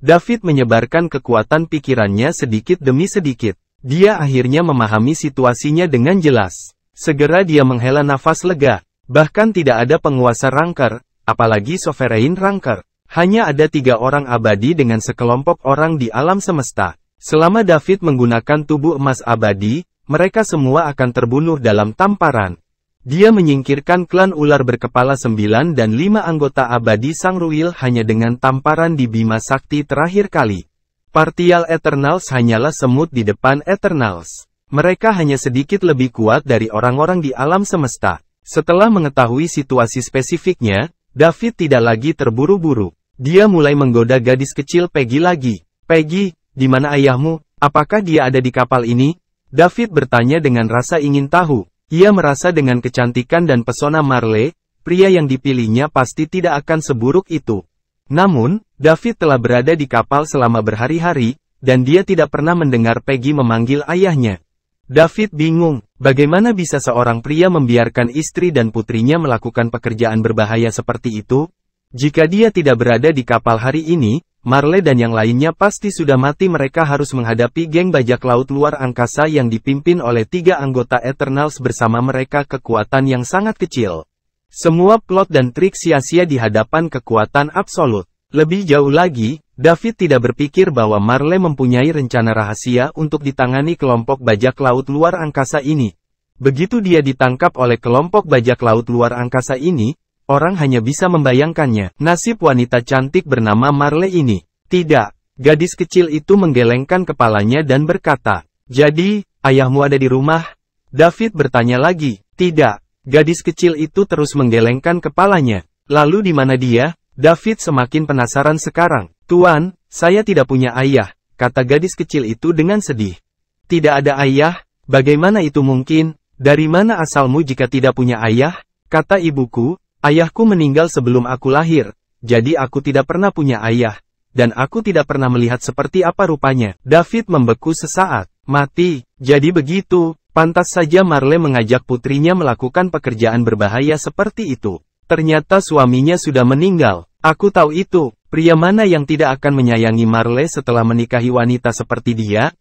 Speaker 1: David menyebarkan kekuatan pikirannya sedikit demi sedikit. Dia akhirnya memahami situasinya dengan jelas. Segera dia menghela nafas lega. Bahkan tidak ada penguasa Ranker, apalagi Sovereign Ranker. Hanya ada 3 orang abadi dengan sekelompok orang di alam semesta. Selama David menggunakan tubuh emas abadi, mereka semua akan terbunuh dalam tamparan. Dia menyingkirkan klan ular berkepala 9 dan 5 anggota abadi Sang Ruil hanya dengan tamparan di Bima Sakti terakhir kali. Partial Eternals hanyalah semut di depan Eternals. Mereka hanya sedikit lebih kuat dari orang-orang di alam semesta. Setelah mengetahui situasi spesifiknya, David tidak lagi terburu-buru. Dia mulai menggoda gadis kecil Peggy lagi. Peggy, di mana ayahmu? Apakah dia ada di kapal ini? David bertanya dengan rasa ingin tahu. Ia merasa dengan kecantikan dan pesona Marley, pria yang dipilihnya pasti tidak akan seburuk itu. Namun, David telah berada di kapal selama berhari-hari, dan dia tidak pernah mendengar Peggy memanggil ayahnya. David bingung, bagaimana bisa seorang pria membiarkan istri dan putrinya melakukan pekerjaan berbahaya seperti itu? Jika dia tidak berada di kapal hari ini, Marley dan yang lainnya pasti sudah mati. Mereka harus menghadapi geng bajak laut luar angkasa yang dipimpin oleh 3 anggota Eternals bersama mereka kekuatan yang sangat kecil. Semua plot dan trik sia-sia di hadapan kekuatan absolut. Lebih jauh lagi, David tidak berpikir bahwa Marley mempunyai rencana rahasia untuk ditangani kelompok bajak laut luar angkasa ini. Begitu dia ditangkap oleh kelompok bajak laut luar angkasa ini, orang hanya bisa membayangkannya, nasib wanita cantik bernama Marley ini. Tidak, gadis kecil itu menggelengkan kepalanya dan berkata, "Jadi, ayahmu ada di rumah?" David bertanya lagi. Tidak, gadis kecil itu terus menggelengkan kepalanya. Lalu di mana dia? David semakin penasaran sekarang. "Tuan, saya tidak punya ayah," kata gadis kecil itu dengan sedih. "Tidak ada ayah? Bagaimana itu mungkin? Dari mana asalmu jika tidak punya ayah?" Kata ibuku, "Ayahku meninggal sebelum aku lahir, jadi aku tidak pernah punya ayah, dan aku tidak pernah melihat seperti apa rupanya." David membeku sesaat. Mati, jadi begitu. Pantas saja Marley mengajak putrinya melakukan pekerjaan berbahaya seperti itu. Ternyata suaminya sudah meninggal. Aku tahu itu. Pria mana yang tidak akan menyayangi Marley setelah menikahi wanita seperti dia?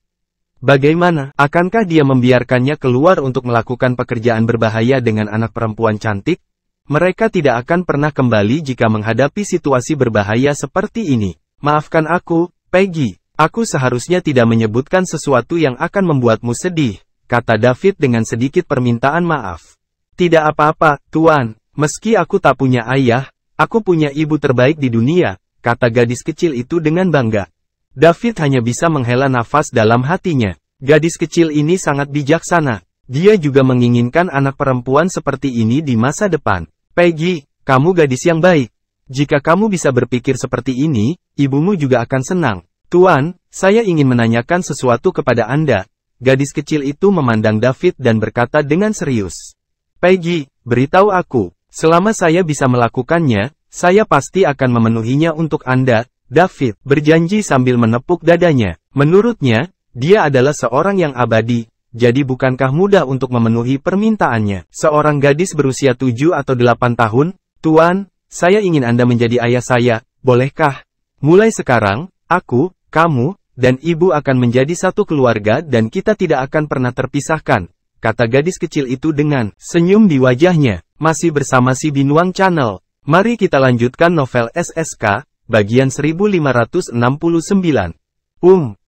Speaker 1: Bagaimana? Akankah dia membiarkannya keluar untuk melakukan pekerjaan berbahaya dengan anak perempuan cantik? Mereka tidak akan pernah kembali jika menghadapi situasi berbahaya seperti ini. "Maafkan aku, Peggy. Aku seharusnya tidak menyebutkan sesuatu yang akan membuatmu sedih," kata David dengan sedikit permintaan maaf. "Tidak apa-apa, Tuan. Meski aku tak punya ayah, aku punya ibu terbaik di dunia," kata gadis kecil itu dengan bangga. David hanya bisa menghela nafas dalam hatinya. Gadis kecil ini sangat bijaksana. Dia juga menginginkan anak perempuan seperti ini di masa depan. "Peggy, kamu gadis yang baik. Jika kamu bisa berpikir seperti ini, ibumu juga akan senang." "Tuan, saya ingin menanyakan sesuatu kepada Anda." Gadis kecil itu memandang David dan berkata dengan serius. "Peggy, beritahu aku. Selama saya bisa melakukannya, saya pasti akan memenuhinya untuk Anda." David berjanji sambil menepuk dadanya. Menurutnya, dia adalah seorang yang abadi. Jadi bukankah mudah untuk memenuhi permintaannya? Seorang gadis berusia 7 atau 8 tahun, "Tuan, saya ingin Anda menjadi ayah saya, bolehkah? Mulai sekarang, aku, kamu, dan ibu akan menjadi satu keluarga dan kita tidak akan pernah terpisahkan," kata gadis kecil itu dengan senyum di wajahnya. Masih bersama si Binuang Channel. Mari kita lanjutkan novel SSK, bagian 1569.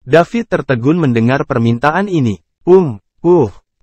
Speaker 1: David tertegun mendengar permintaan ini.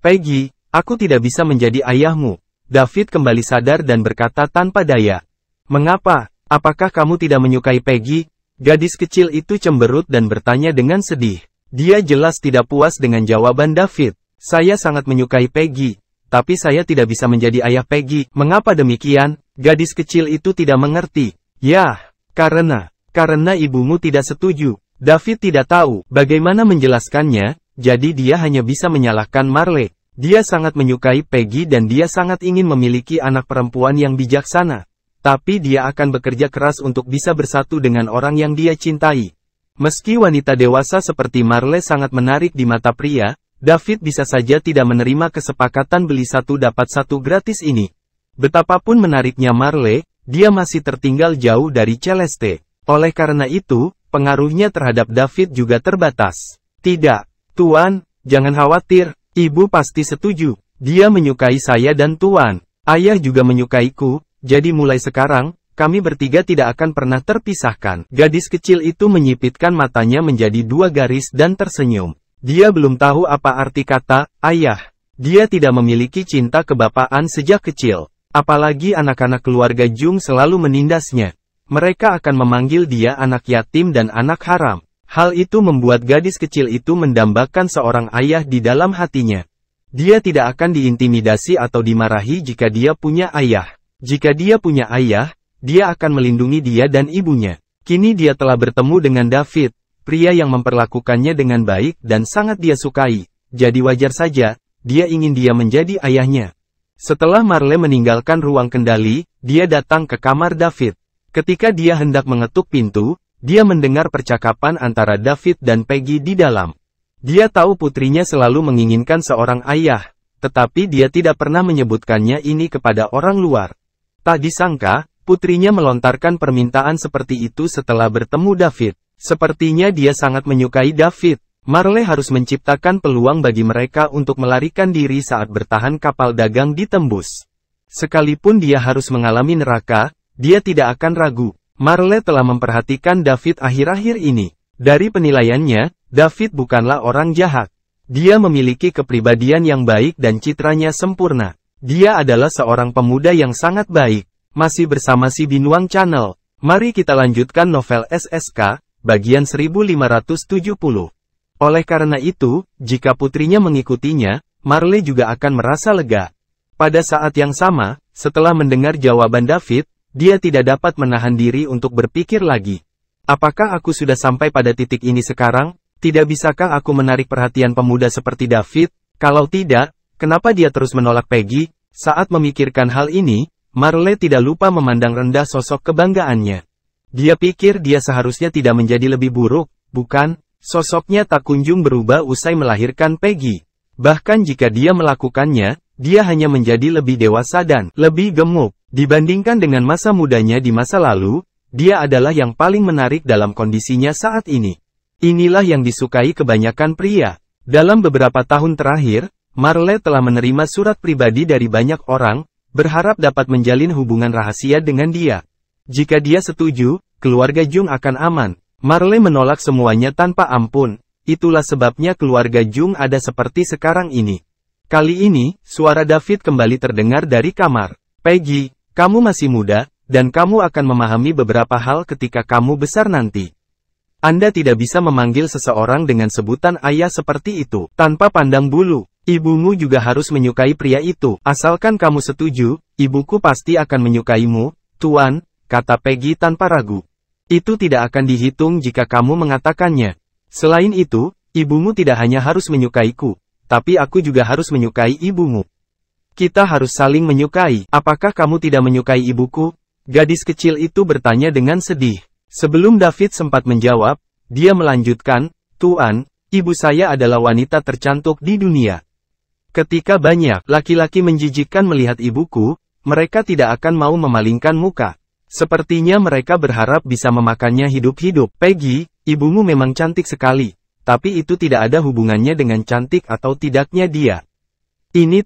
Speaker 1: Peggy, aku tidak bisa menjadi ayahmu." David kembali sadar dan berkata tanpa daya. "Mengapa? Apakah kamu tidak menyukai Peggy?" Gadis kecil itu cemberut dan bertanya dengan sedih. Dia jelas tidak puas dengan jawaban David. Saya sangat menyukai Peggy, tapi saya tidak bisa menjadi ayah Peggy. Mengapa demikian? Gadis kecil itu tidak mengerti. Yah, karena ibumu tidak setuju. David tidak tahu bagaimana menjelaskannya, jadi dia hanya bisa menyalahkan Marley. Dia sangat menyukai Peggy dan dia sangat ingin memiliki anak perempuan yang bijaksana. Tapi dia akan bekerja keras untuk bisa bersatu dengan orang yang dia cintai. Meski wanita dewasa seperti Marley sangat menarik di mata pria, David bisa saja tidak menerima kesepakatan beli satu dapat satu gratis ini. Betapapun menariknya Marley, dia masih tertinggal jauh dari Celeste. Oleh karena itu, pengaruhnya terhadap David juga terbatas. Tidak, Tuan, jangan khawatir, Ibu pasti setuju. Dia menyukai saya dan Tuan. Ayah juga menyukaiku. Jadi mulai sekarang, kami bertiga tidak akan pernah terpisahkan. Gadis kecil itu menyipitkan matanya menjadi dua garis dan tersenyum. Dia belum tahu apa arti kata, ayah. Dia tidak memiliki cinta kebapaan sejak kecil. Apalagi anak-anak keluarga Jung selalu menindasnya. Mereka akan memanggil dia anak yatim dan anak haram. Hal itu membuat gadis kecil itu mendambakan seorang ayah di dalam hatinya. Dia tidak akan diintimidasi atau dimarahi jika dia punya ayah. Jika dia punya ayah, dia akan melindungi dia dan ibunya. Kini dia telah bertemu dengan David, pria yang memperlakukannya dengan baik dan sangat dia sukai. Jadi wajar saja, dia ingin dia menjadi ayahnya. Setelah Marley meninggalkan ruang kendali, dia datang ke kamar David. Ketika dia hendak mengetuk pintu, dia mendengar percakapan antara David dan Peggy di dalam. Dia tahu putrinya selalu menginginkan seorang ayah, tetapi dia tidak pernah menyebutkannya ini kepada orang luar. Tak disangka, putrinya melontarkan permintaan seperti itu setelah bertemu David. Sepertinya dia sangat menyukai David. Marley harus menciptakan peluang bagi mereka untuk melarikan diri saat bertahan kapal dagang ditembus. Sekalipun dia harus mengalami neraka, dia tidak akan ragu. Marley telah memperhatikan David akhir-akhir ini. Dari penilaiannya, David bukanlah orang jahat. Dia memiliki kepribadian yang baik dan citranya sempurna. Dia adalah seorang pemuda yang sangat baik. Masih bersama si Binuang Channel. Mari kita lanjutkan novel SSK, bagian 1570. Oleh karena itu, jika putrinya mengikutinya, Marley juga akan merasa lega. Pada saat yang sama, setelah mendengar jawaban David, dia tidak dapat menahan diri untuk berpikir lagi. Apakah aku sudah sampai pada titik ini sekarang? Tidak bisakah aku menarik perhatian pemuda seperti David? Kalau tidak, kenapa dia terus menolak Peggy? Saat memikirkan hal ini, Marley tidak lupa memandang rendah sosok kebanggaannya. Dia pikir dia seharusnya tidak menjadi lebih buruk, bukan? Sosoknya tak kunjung berubah usai melahirkan Peggy. Bahkan jika dia melakukannya, dia hanya menjadi lebih dewasa dan lebih gemuk. Dibandingkan dengan masa mudanya di masa lalu, dia adalah yang paling menarik dalam kondisinya saat ini. Inilah yang disukai kebanyakan pria. Dalam beberapa tahun terakhir, Marley telah menerima surat pribadi dari banyak orang, berharap dapat menjalin hubungan rahasia dengan dia. Jika dia setuju, keluarga Jung akan aman. Marley menolak semuanya tanpa ampun. Itulah sebabnya keluarga Jung ada seperti sekarang ini. Kali ini, suara David kembali terdengar dari kamar. Peggy, kamu masih muda, dan kamu akan memahami beberapa hal ketika kamu besar nanti. Anda tidak bisa memanggil seseorang dengan sebutan ayah seperti itu, tanpa pandang bulu. Ibumu juga harus menyukai pria itu. Asalkan kamu setuju, ibuku pasti akan menyukaimu, Tuan, kata Peggy tanpa ragu. Itu tidak akan dihitung jika kamu mengatakannya. Selain itu, ibumu tidak hanya harus menyukaiku, tapi aku juga harus menyukai ibumu. Kita harus saling menyukai. Apakah kamu tidak menyukai ibuku? Gadis kecil itu bertanya dengan sedih. Sebelum David sempat menjawab, dia melanjutkan, Tuan, ibu saya adalah wanita tercantik di dunia. Ketika banyak laki-laki menjijikkan melihat ibuku, mereka tidak akan mau memalingkan muka. Sepertinya mereka berharap bisa memakannya hidup-hidup. Peggy, ibumu memang cantik sekali, tapi itu tidak ada hubungannya dengan cantik atau tidaknya dia. Ini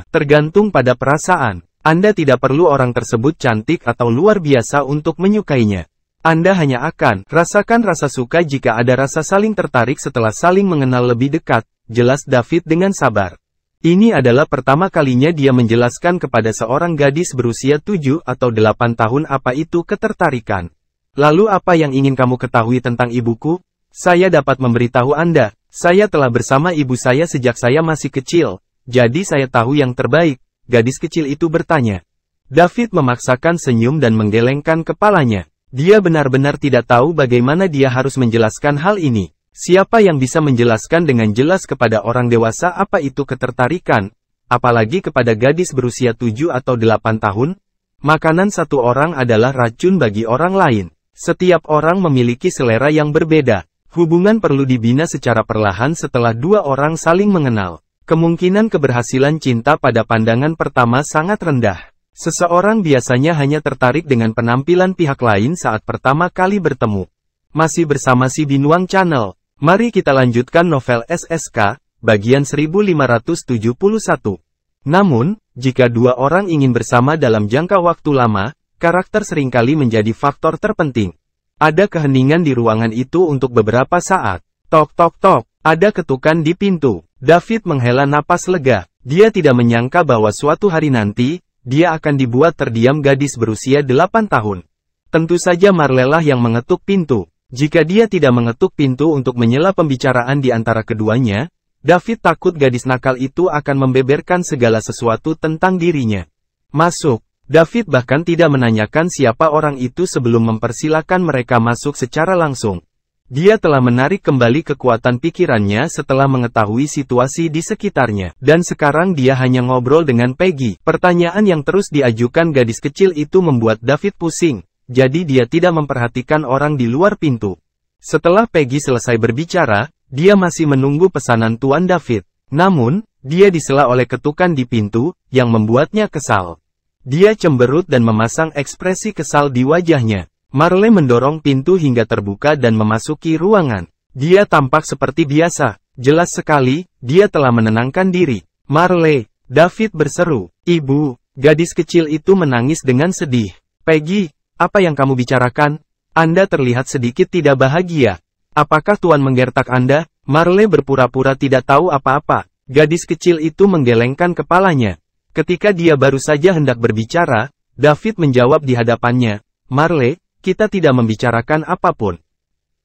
Speaker 1: tergantung pada perasaan. Anda tidak perlu orang tersebut cantik atau luar biasa untuk menyukainya. Anda hanya akan rasakan rasa suka jika ada rasa saling tertarik setelah saling mengenal lebih dekat, jelas David dengan sabar. Ini adalah pertama kalinya dia menjelaskan kepada seorang gadis berusia 7 atau 8 tahun apa itu ketertarikan. Lalu apa yang ingin kamu ketahui tentang ibuku? Saya dapat memberitahu Anda, Saya telah bersama ibu saya sejak saya masih kecil, jadi saya tahu yang terbaik, gadis kecil itu bertanya. David memaksakan senyum dan menggelengkan kepalanya. Dia benar-benar tidak tahu bagaimana dia harus menjelaskan hal ini. Siapa yang bisa menjelaskan dengan jelas kepada orang dewasa apa itu ketertarikan, apalagi kepada gadis berusia 7 atau 8 tahun? Makanan satu orang adalah racun bagi orang lain. Setiap orang memiliki selera yang berbeda. Hubungan perlu dibina secara perlahan setelah dua orang saling mengenal. Kemungkinan keberhasilan cinta pada pandangan pertama sangat rendah. Seseorang biasanya hanya tertarik dengan penampilan pihak lain saat pertama kali bertemu. Masih bersama si Binuang Channel. Mari kita lanjutkan novel SSK, bagian 1571. Namun, jika dua orang ingin bersama dalam jangka waktu lama, karakter seringkali menjadi faktor terpenting. Ada keheningan di ruangan itu untuk beberapa saat. Tok tok tok, ada ketukan di pintu. David menghela napas lega. Dia tidak menyangka bahwa suatu hari nanti, dia akan dibuat terdiam gadis berusia 8 tahun. Tentu saja Marlelah yang mengetuk pintu. Jika dia tidak mengetuk pintu untuk menyela pembicaraan di antara keduanya, David takut gadis nakal itu akan membeberkan segala sesuatu tentang dirinya. Masuk. David bahkan tidak menanyakan siapa orang itu sebelum mempersilakan mereka masuk secara langsung. Dia telah menarik kembali kekuatan pikirannya setelah mengetahui situasi di sekitarnya. Dan sekarang dia hanya ngobrol dengan Peggy. Pertanyaan yang terus diajukan gadis kecil itu membuat David pusing. Jadi dia tidak memperhatikan orang di luar pintu. Setelah Peggy selesai berbicara, dia masih menunggu pesanan Tuan David. Namun, dia disela oleh ketukan di pintu, yang membuatnya kesal. Dia cemberut dan memasang ekspresi kesal di wajahnya. Marley mendorong pintu hingga terbuka dan memasuki ruangan. Dia tampak seperti biasa. Jelas sekali, dia telah menenangkan diri. Marley, David berseru. Ibu, gadis kecil itu menangis dengan sedih. Peggy, apa yang kamu bicarakan? Anda terlihat sedikit tidak bahagia. Apakah Tuan menggertak Anda? Marley berpura-pura tidak tahu apa-apa. Gadis kecil itu menggelengkan kepalanya. Ketika dia baru saja hendak berbicara, David menjawab di hadapannya, Marley, kita tidak membicarakan apapun.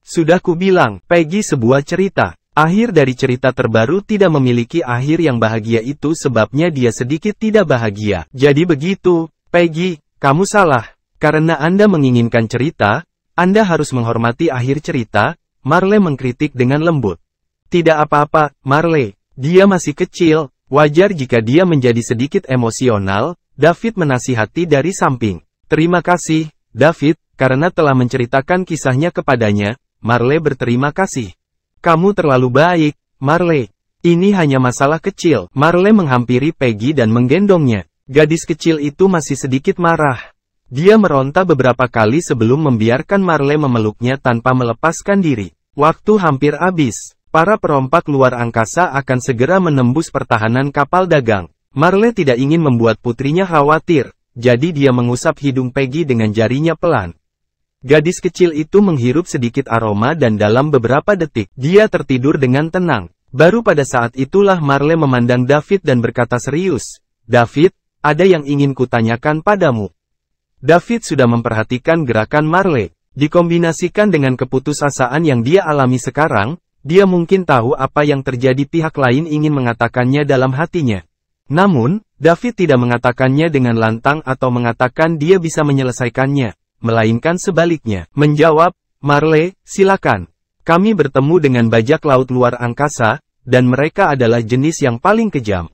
Speaker 1: Sudah kubilang, Peggy sebuah cerita. Akhir dari cerita terbaru tidak memiliki akhir yang bahagia itu sebabnya dia sedikit tidak bahagia. Jadi begitu, Peggy, kamu salah. Karena Anda menginginkan cerita, Anda harus menghormati akhir cerita, Marley mengkritik dengan lembut. Tidak apa-apa, Marley, dia masih kecil. Wajar jika dia menjadi sedikit emosional, David menasihati dari samping. Terima kasih, David, karena telah menceritakan kisahnya kepadanya. Marley berterima kasih. Kamu terlalu baik, Marley. Ini hanya masalah kecil. Marley menghampiri Peggy dan menggendongnya. Gadis kecil itu masih sedikit marah. Dia meronta beberapa kali sebelum membiarkan Marley memeluknya tanpa melepaskan diri. Waktu hampir habis. Para perompak luar angkasa akan segera menembus pertahanan kapal dagang. Marley tidak ingin membuat putrinya khawatir, jadi dia mengusap hidung Peggy dengan jarinya pelan. Gadis kecil itu menghirup sedikit aroma dan dalam beberapa detik, dia tertidur dengan tenang. Baru pada saat itulah Marley memandang David dan berkata serius, David, ada yang ingin kutanyakan padamu. David sudah memperhatikan gerakan Marley. Dikombinasikan dengan keputusasaan yang dia alami sekarang, dia mungkin tahu apa yang terjadi pihak lain ingin mengatakannya dalam hatinya. Namun, David tidak mengatakannya dengan lantang atau mengatakan dia bisa menyelesaikannya, melainkan sebaliknya. Menjawab, Marley, silakan. Kami bertemu dengan bajak laut luar angkasa, dan mereka adalah jenis yang paling kejam.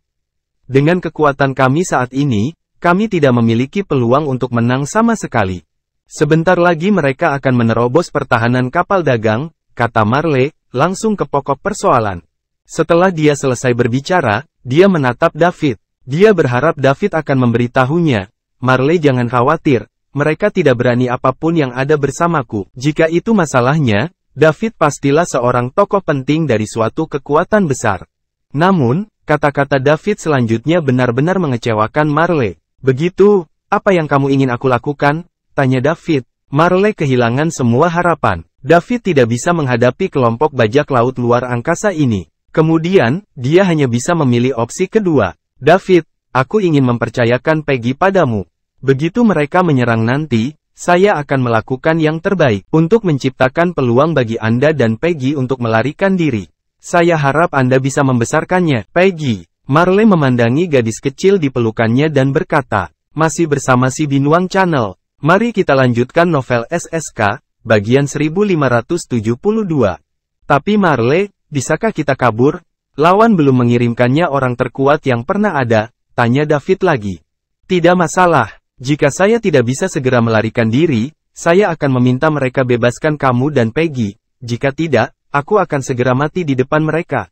Speaker 1: Dengan kekuatan kami saat ini, kami tidak memiliki peluang untuk menang sama sekali. Sebentar lagi mereka akan menerobos pertahanan kapal dagang, kata Marley, langsung ke pokok persoalan. Setelah dia selesai berbicara, dia menatap David. Dia berharap David akan memberitahunya, Marley jangan khawatir, mereka tidak berani apapun yang ada bersamaku. Jika itu masalahnya, David pastilah seorang tokoh penting dari suatu kekuatan besar. Namun, kata-kata David selanjutnya benar-benar mengecewakan Marley. Begitu, apa yang kamu ingin aku lakukan? Tanya David. Marley kehilangan semua harapan. David tidak bisa menghadapi kelompok bajak laut luar angkasa ini. Kemudian, dia hanya bisa memilih opsi kedua. David, aku ingin mempercayakan Peggy padamu. Begitu mereka menyerang nanti, saya akan melakukan yang terbaik untuk menciptakan peluang bagi Anda dan Peggy untuk melarikan diri. Saya harap Anda bisa membesarkannya, Peggy. Marley memandangi gadis kecil di pelukannya dan berkata, masih bersama si Binuang Channel. Mari kita lanjutkan novel SSK, bagian 1572. Tapi Marley, bisakah kita kabur? Lawan belum mengirimkannya orang terkuat yang pernah ada, tanya David lagi. Tidak masalah, jika saya tidak bisa segera melarikan diri, saya akan meminta mereka bebaskan kamu dan Peggy. Jika tidak, aku akan segera mati di depan mereka.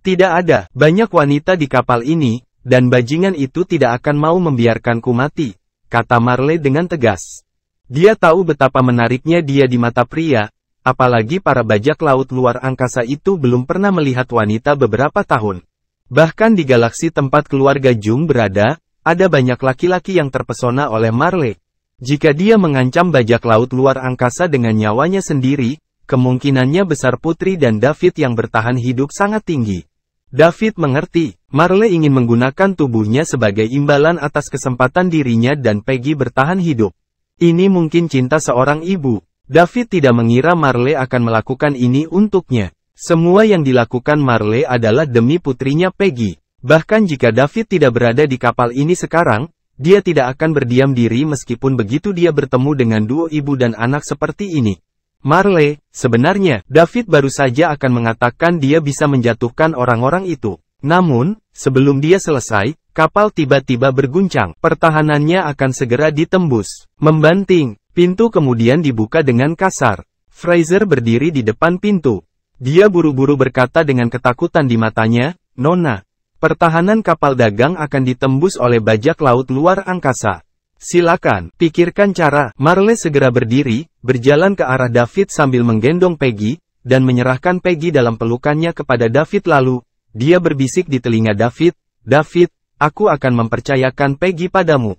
Speaker 1: Tidak ada banyak wanita di kapal ini, dan bajingan itu tidak akan mau membiarkanku mati, kata Marley dengan tegas. Dia tahu betapa menariknya dia di mata pria, apalagi para bajak laut luar angkasa itu belum pernah melihat wanita beberapa tahun. Bahkan di galaksi tempat keluarga Jung berada, ada banyak laki-laki yang terpesona oleh Marley. Jika dia mengancam bajak laut luar angkasa dengan nyawanya sendiri, kemungkinannya besar Putri dan David yang bertahan hidup sangat tinggi. David mengerti, Marley ingin menggunakan tubuhnya sebagai imbalan atas kesempatan dirinya dan Peggy bertahan hidup. Ini mungkin cinta seorang ibu. David tidak mengira Marley akan melakukan ini untuknya. Semua yang dilakukan Marley adalah demi putrinya Peggy. Bahkan jika David tidak berada di kapal ini sekarang, dia tidak akan berdiam diri meskipun begitu dia bertemu dengan duo ibu dan anak seperti ini. Marley, sebenarnya, David baru saja akan mengatakan dia bisa menjatuhkan orang-orang itu. Namun, sebelum dia selesai, kapal tiba-tiba berguncang. Pertahanannya akan segera ditembus. Membanting, pintu kemudian dibuka dengan kasar. Fraser berdiri di depan pintu. Dia buru-buru berkata dengan ketakutan di matanya, Nona, pertahanan kapal dagang akan ditembus oleh bajak laut luar angkasa. Silakan, pikirkan cara. Marley segera berdiri, berjalan ke arah David sambil menggendong Peggy, dan menyerahkan Peggy dalam pelukannya kepada David lalu, dia berbisik di telinga David, David, aku akan mempercayakan Peggy padamu.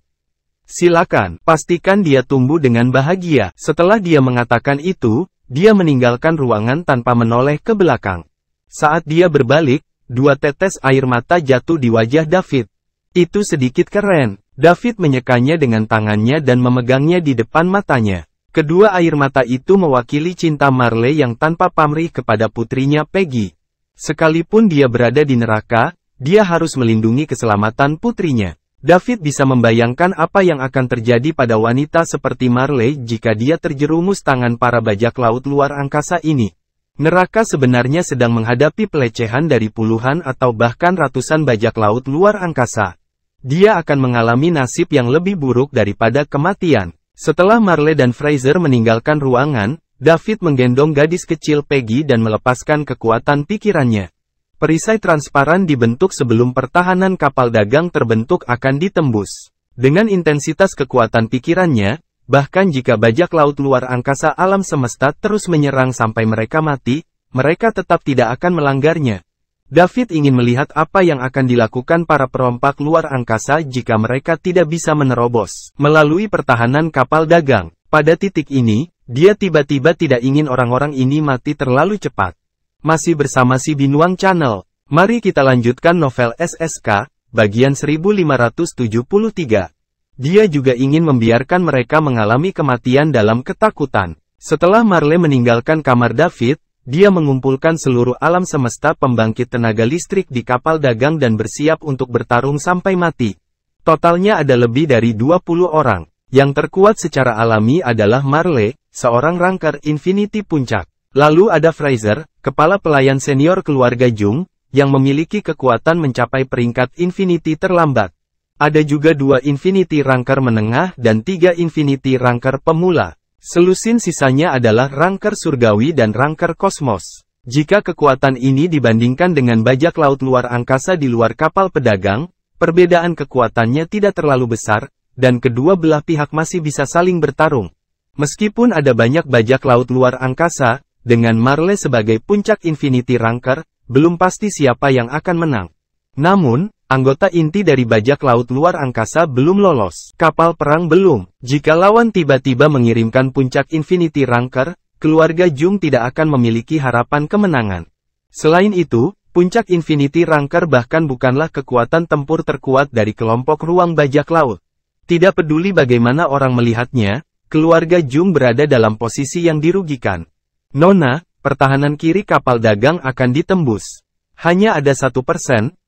Speaker 1: Silakan, pastikan dia tumbuh dengan bahagia. Setelah dia mengatakan itu, dia meninggalkan ruangan tanpa menoleh ke belakang. Saat dia berbalik, 2 tetes air mata jatuh di wajah David. Itu sedikit keren. David menyekanya dengan tangannya dan memegangnya di depan matanya. Kedua air mata itu mewakili cinta Marley yang tanpa pamrih kepada putrinya Peggy. Sekalipun dia berada di neraka, dia harus melindungi keselamatan putrinya. David bisa membayangkan apa yang akan terjadi pada wanita seperti Marley jika dia terjerumus tangan para bajak laut luar angkasa ini. Neraka sebenarnya sedang menghadapi pelecehan dari puluhan atau bahkan ratusan bajak laut luar angkasa. Dia akan mengalami nasib yang lebih buruk daripada kematian. Setelah Marley dan Fraser meninggalkan ruangan, David menggendong gadis kecil Peggy dan melepaskan kekuatan pikirannya. Perisai transparan dibentuk sebelum pertahanan kapal dagang terbentuk akan ditembus. Dengan intensitas kekuatan pikirannya, bahkan jika bajak laut luar angkasa alam semesta terus menyerang sampai mereka mati, mereka tetap tidak akan melanggarnya. David ingin melihat apa yang akan dilakukan para perompak luar angkasa jika mereka tidak bisa menerobos melalui pertahanan kapal dagang. Pada titik ini, dia tiba-tiba tidak ingin orang-orang ini mati terlalu cepat. Masih bersama si Binuang Channel. Mari kita lanjutkan novel SSK, bagian 1573. Dia juga ingin membiarkan mereka mengalami kematian dalam ketakutan. Setelah Marley meninggalkan kamar David, dia mengumpulkan seluruh alam semesta pembangkit tenaga listrik di kapal dagang dan bersiap untuk bertarung sampai mati. Totalnya ada lebih dari 20 orang. Yang terkuat secara alami adalah Marley, seorang ranker Infinity Puncak. Lalu ada Fraser, kepala pelayan senior keluarga Jung, yang memiliki kekuatan mencapai peringkat Infinity terlambat. Ada juga 2 Infinity ranker menengah dan 3 Infinity ranker pemula. Selusin sisanya adalah ranker surgawi dan ranker kosmos. Jika kekuatan ini dibandingkan dengan bajak laut luar angkasa di luar kapal pedagang, perbedaan kekuatannya tidak terlalu besar, dan kedua belah pihak masih bisa saling bertarung. Meskipun ada banyak bajak laut luar angkasa, dengan Marley sebagai puncak Infinity ranker, belum pasti siapa yang akan menang. Namun, anggota inti dari bajak laut luar angkasa belum lolos. Kapal perang belum. Jika lawan tiba-tiba mengirimkan puncak Infinity ranker, keluarga Jung tidak akan memiliki harapan kemenangan. Selain itu, puncak Infinity ranker bahkan bukanlah kekuatan tempur terkuat dari kelompok ruang bajak laut. Tidak peduli bagaimana orang melihatnya, keluarga Jung berada dalam posisi yang dirugikan. Nona, pertahanan kiri kapal dagang akan ditembus. Hanya ada 1%,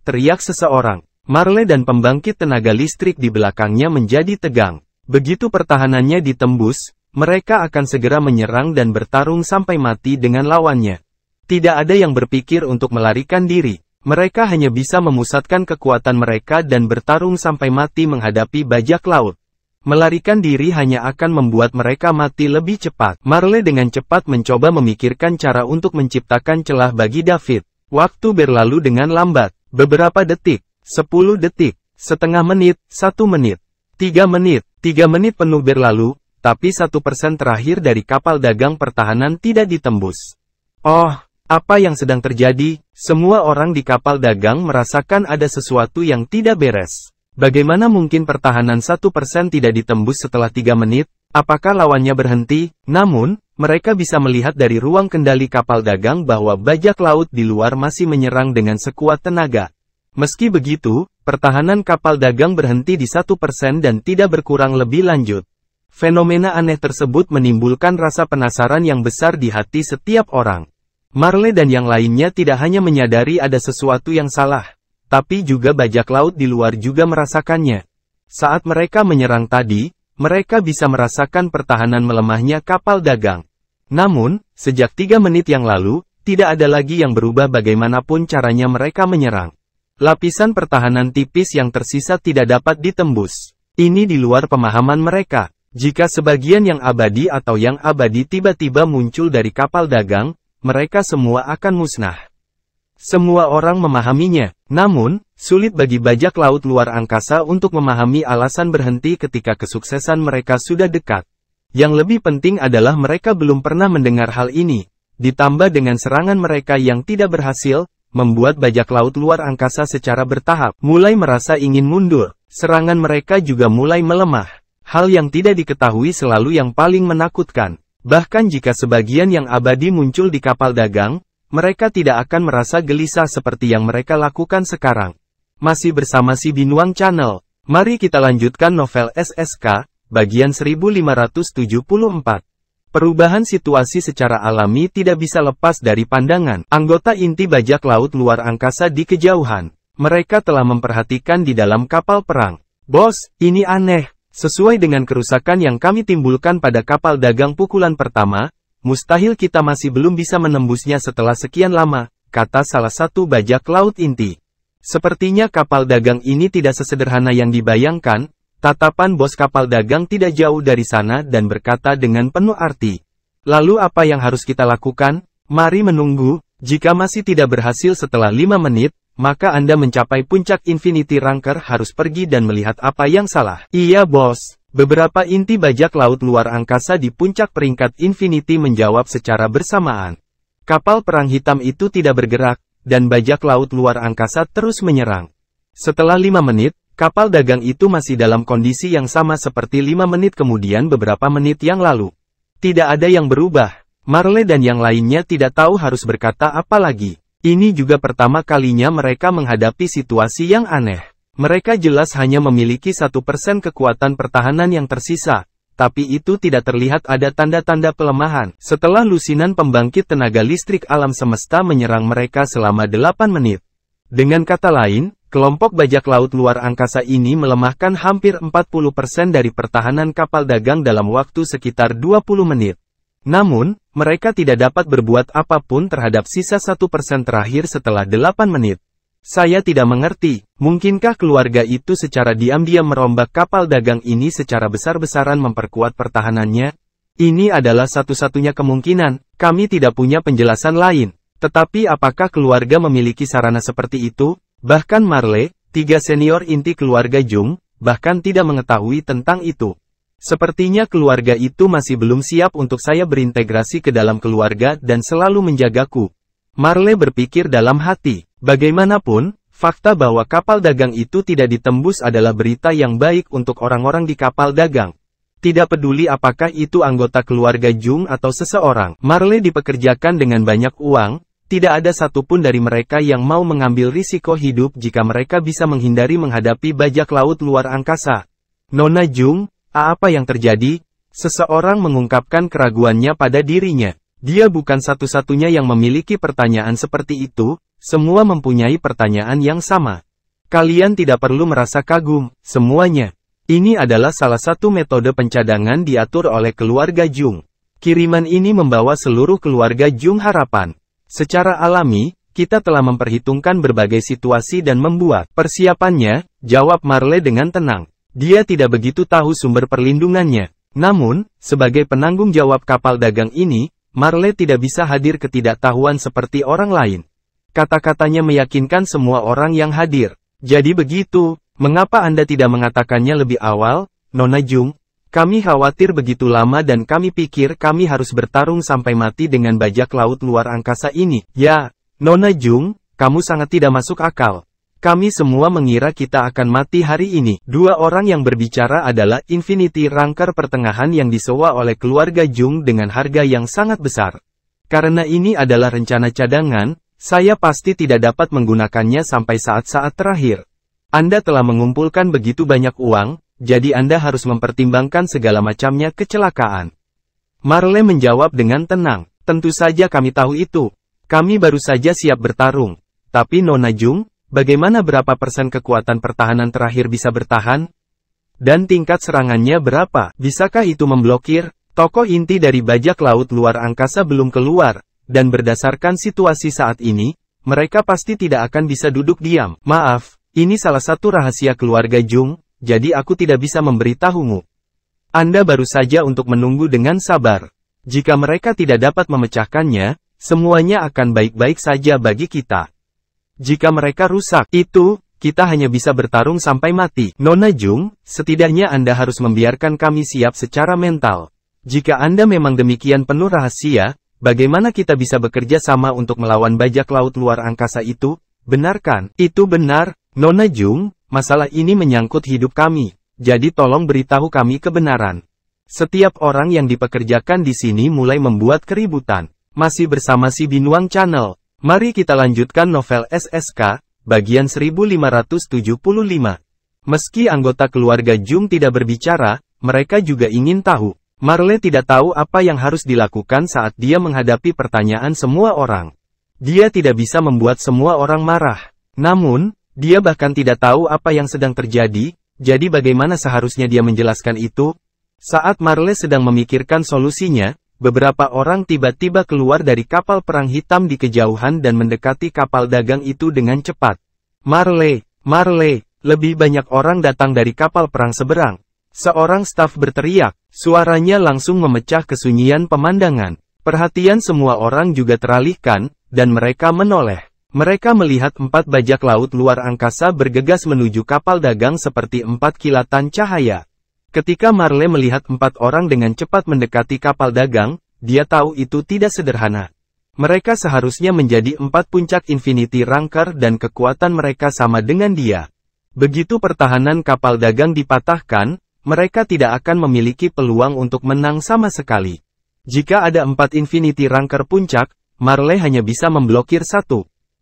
Speaker 1: teriak seseorang. Marley dan pembangkit tenaga listrik di belakangnya menjadi tegang. Begitu pertahanannya ditembus, mereka akan segera menyerang dan bertarung sampai mati dengan lawannya. Tidak ada yang berpikir untuk melarikan diri. Mereka hanya bisa memusatkan kekuatan mereka dan bertarung sampai mati menghadapi bajak laut. Melarikan diri hanya akan membuat mereka mati lebih cepat. Marley dengan cepat mencoba memikirkan cara untuk menciptakan celah bagi David. Waktu berlalu dengan lambat. Beberapa detik, 10 detik, setengah menit, 1 menit, 3 menit. 3 menit penuh berlalu, tapi 1% terakhir dari kapal dagang pertahanan tidak ditembus. Oh, apa yang sedang terjadi? Semua orang di kapal dagang merasakan ada sesuatu yang tidak beres. Bagaimana mungkin pertahanan 1% tidak ditembus setelah 3 menit? Apakah lawannya berhenti? Namun, mereka bisa melihat dari ruang kendali kapal dagang bahwa bajak laut di luar masih menyerang dengan sekuat tenaga. Meski begitu, pertahanan kapal dagang berhenti di 1% dan tidak berkurang lebih lanjut. Fenomena aneh tersebut menimbulkan rasa penasaran yang besar di hati setiap orang. Marley dan yang lainnya tidak hanya menyadari ada sesuatu yang salah, tapi juga bajak laut di luar juga merasakannya. Saat mereka menyerang tadi, mereka bisa merasakan pertahanan melemahnya kapal dagang. Namun, sejak 3 menit yang lalu, tidak ada lagi yang berubah bagaimanapun caranya mereka menyerang. Lapisan pertahanan tipis yang tersisa tidak dapat ditembus. Ini di luar pemahaman mereka. Jika sebagian yang abadi atau yang abadi tiba-tiba muncul dari kapal dagang, mereka semua akan musnah. Semua orang memahaminya, namun, sulit bagi bajak laut luar angkasa untuk memahami alasan berhenti ketika kesuksesan mereka sudah dekat. Yang lebih penting adalah mereka belum pernah mendengar hal ini. Ditambah dengan serangan mereka yang tidak berhasil, membuat bajak laut luar angkasa secara bertahap mulai merasa ingin mundur. Serangan mereka juga mulai melemah. Hal yang tidak diketahui selalu yang paling menakutkan. Bahkan jika sebagian yang abadi muncul di kapal dagang, mereka tidak akan merasa gelisah seperti yang mereka lakukan sekarang. Masih bersama si Binuang Channel. Mari kita lanjutkan novel SSK, bagian 1574. Perubahan situasi secara alami tidak bisa lepas dari pandangan anggota inti bajak laut luar angkasa di kejauhan. Mereka telah memperhatikan di dalam kapal perang. Bos, ini aneh. Sesuai dengan kerusakan yang kami timbulkan pada kapal dagang pukulan pertama, mustahil kita masih belum bisa menembusnya setelah sekian lama, kata salah satu bajak laut inti. Sepertinya kapal dagang ini tidak sesederhana yang dibayangkan. Tatapan bos kapal dagang tidak jauh dari sana dan berkata dengan penuh arti. Lalu apa yang harus kita lakukan? Mari menunggu. Jika masih tidak berhasil setelah 5 menit, maka Anda mencapai puncak Infinity Ranker harus pergi dan melihat apa yang salah. Iya bos. Beberapa inti bajak laut luar angkasa di puncak peringkat Infinity menjawab secara bersamaan. Kapal perang hitam itu tidak bergerak, dan bajak laut luar angkasa terus menyerang. Setelah 5 menit, kapal dagang itu masih dalam kondisi yang sama seperti 5 menit kemudian beberapa menit yang lalu. Tidak ada yang berubah. Marley dan yang lainnya tidak tahu harus berkata apa lagi. Ini juga pertama kalinya mereka menghadapi situasi yang aneh. Mereka jelas hanya memiliki 1% kekuatan pertahanan yang tersisa, tapi itu tidak terlihat ada tanda-tanda pelemahan. Setelah lusinan pembangkit tenaga listrik alam semesta menyerang mereka selama 8 menit. Dengan kata lain, kelompok bajak laut luar angkasa ini melemahkan hampir 40% dari pertahanan kapal dagang dalam waktu sekitar 20 menit. Namun, mereka tidak dapat berbuat apapun terhadap sisa 1% terakhir setelah 8 menit. Saya tidak mengerti, mungkinkah keluarga itu secara diam-diam merombak kapal dagang ini secara besar-besaran memperkuat pertahanannya? Ini adalah satu-satunya kemungkinan, kami tidak punya penjelasan lain. Tetapi apakah keluarga memiliki sarana seperti itu? Bahkan Marley, 3 senior inti keluarga Jung, bahkan tidak mengetahui tentang itu. Sepertinya keluarga itu masih belum siap untuk saya berintegrasi ke dalam keluarga dan selalu menjagaku. Marley berpikir dalam hati, bagaimanapun, fakta bahwa kapal dagang itu tidak ditembus adalah berita yang baik untuk orang-orang di kapal dagang. Tidak peduli apakah itu anggota keluarga Jung atau seseorang. Marley dipekerjakan dengan banyak uang, tidak ada satupun dari mereka yang mau mengambil risiko hidup jika mereka bisa menghindari menghadapi bajak laut luar angkasa. Nona Jung, apa yang terjadi? Seseorang mengungkapkan keraguannya pada dirinya. Dia bukan satu-satunya yang memiliki pertanyaan seperti itu, semua mempunyai pertanyaan yang sama. Kalian tidak perlu merasa kagum, semuanya. Ini adalah salah satu metode pencadangan diatur oleh keluarga Jung. Kiriman ini membawa seluruh keluarga Jung harapan. Secara alami, kita telah memperhitungkan berbagai situasi dan membuat persiapannya, jawab Marley dengan tenang. Dia tidak begitu tahu sumber perlindungannya. Namun, sebagai penanggung jawab kapal dagang ini, Marley tidak bisa hadir ketidaktahuan seperti orang lain. Kata-katanya meyakinkan semua orang yang hadir. Jadi begitu, mengapa Anda tidak mengatakannya lebih awal, Nona Jung? Kami khawatir begitu lama dan kami pikir kami harus bertarung sampai mati dengan bajak laut luar angkasa ini. Ya, Nona Jung, kamu sangat tidak masuk akal. Kami semua mengira kita akan mati hari ini. Dua orang yang berbicara adalah Infinity Ranker pertengahan yang disewa oleh keluarga Jung dengan harga yang sangat besar. Karena ini adalah rencana cadangan, saya pasti tidak dapat menggunakannya sampai saat-saat terakhir. Anda telah mengumpulkan begitu banyak uang, jadi Anda harus mempertimbangkan segala macamnya kecelakaan. Marley menjawab dengan tenang, tentu saja kami tahu itu. Kami baru saja siap bertarung. Tapi Nona Jung, bagaimana berapa persen kekuatan pertahanan terakhir bisa bertahan? Dan tingkat serangannya berapa? Bisakah itu memblokir? Tokoh inti dari bajak laut luar angkasa belum keluar. Dan berdasarkan situasi saat ini, mereka pasti tidak akan bisa duduk diam. Maaf, ini salah satu rahasia keluarga Jung, jadi aku tidak bisa memberitahumu. Anda baru saja untuk menunggu dengan sabar. Jika mereka tidak dapat memecahkannya, semuanya akan baik-baik saja bagi kita. Jika mereka rusak, kita hanya bisa bertarung sampai mati. Nona Jung, setidaknya Anda harus membiarkan kami siap secara mental. Jika Anda memang demikian penuh rahasia, bagaimana kita bisa bekerja sama untuk melawan bajak laut luar angkasa itu? Benarkan? Itu benar, Nona Jung, masalah ini menyangkut hidup kami, jadi tolong beritahu kami kebenaran. Setiap orang yang dipekerjakan di sini mulai membuat keributan. Masih bersama si Binuang Channel. Mari kita lanjutkan novel SSK, bagian 1575. Meski anggota keluarga Jung tidak berbicara, mereka juga ingin tahu. Marley tidak tahu apa yang harus dilakukan saat dia menghadapi pertanyaan semua orang. Dia tidak bisa membuat semua orang marah. Namun, dia bahkan tidak tahu apa yang sedang terjadi, jadi bagaimana seharusnya dia menjelaskan itu? Saat Marley sedang memikirkan solusinya, beberapa orang tiba-tiba keluar dari kapal perang hitam di kejauhan dan mendekati kapal dagang itu dengan cepat. Marley, lebih banyak orang datang dari kapal perang seberang. Seorang staf berteriak, suaranya langsung memecah kesunyian pemandangan. Perhatian semua orang juga teralihkan, dan mereka menoleh. Mereka melihat 4 bajak laut luar angkasa bergegas menuju kapal dagang seperti 4 kilatan cahaya. Ketika Marley melihat 4 orang dengan cepat mendekati kapal dagang, dia tahu itu tidak sederhana. Mereka seharusnya menjadi 4 puncak Infinity Ranker dan kekuatan mereka sama dengan dia. Begitu pertahanan kapal dagang dipatahkan, mereka tidak akan memiliki peluang untuk menang sama sekali. Jika ada 4 Infinity Ranker puncak, Marley hanya bisa memblokir 1.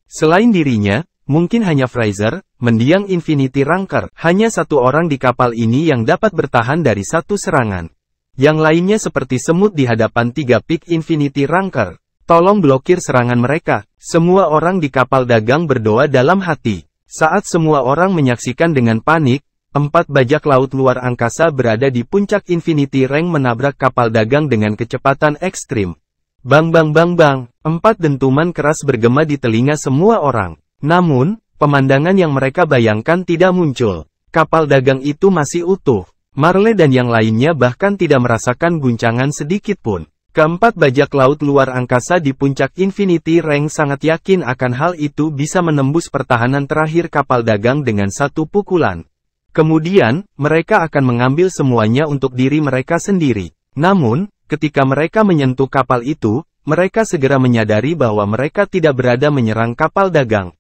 Speaker 1: Selain dirinya, mungkin hanya Fraser, mendiang Infinity Ranker. Hanya 1 orang di kapal ini yang dapat bertahan dari 1 serangan. Yang lainnya seperti semut di hadapan 3 Peak Infinity Ranker. Tolong blokir serangan mereka. Semua orang di kapal dagang berdoa dalam hati. Saat semua orang menyaksikan dengan panik, 4 bajak laut luar angkasa berada di puncak Infinity Rank menabrak kapal dagang dengan kecepatan ekstrim. Bang bang bang bang, 4 dentuman keras bergema di telinga semua orang. Namun, pemandangan yang mereka bayangkan tidak muncul. Kapal dagang itu masih utuh. Marley dan yang lainnya bahkan tidak merasakan guncangan sedikit pun. Keempat bajak laut luar angkasa di puncak Infinity Rank sangat yakin akan hal itu bisa menembus pertahanan terakhir kapal dagang dengan 1 pukulan. Kemudian, mereka akan mengambil semuanya untuk diri mereka sendiri. Namun, ketika mereka menyentuh kapal itu, mereka segera menyadari bahwa mereka tidak berada menyerang kapal dagang.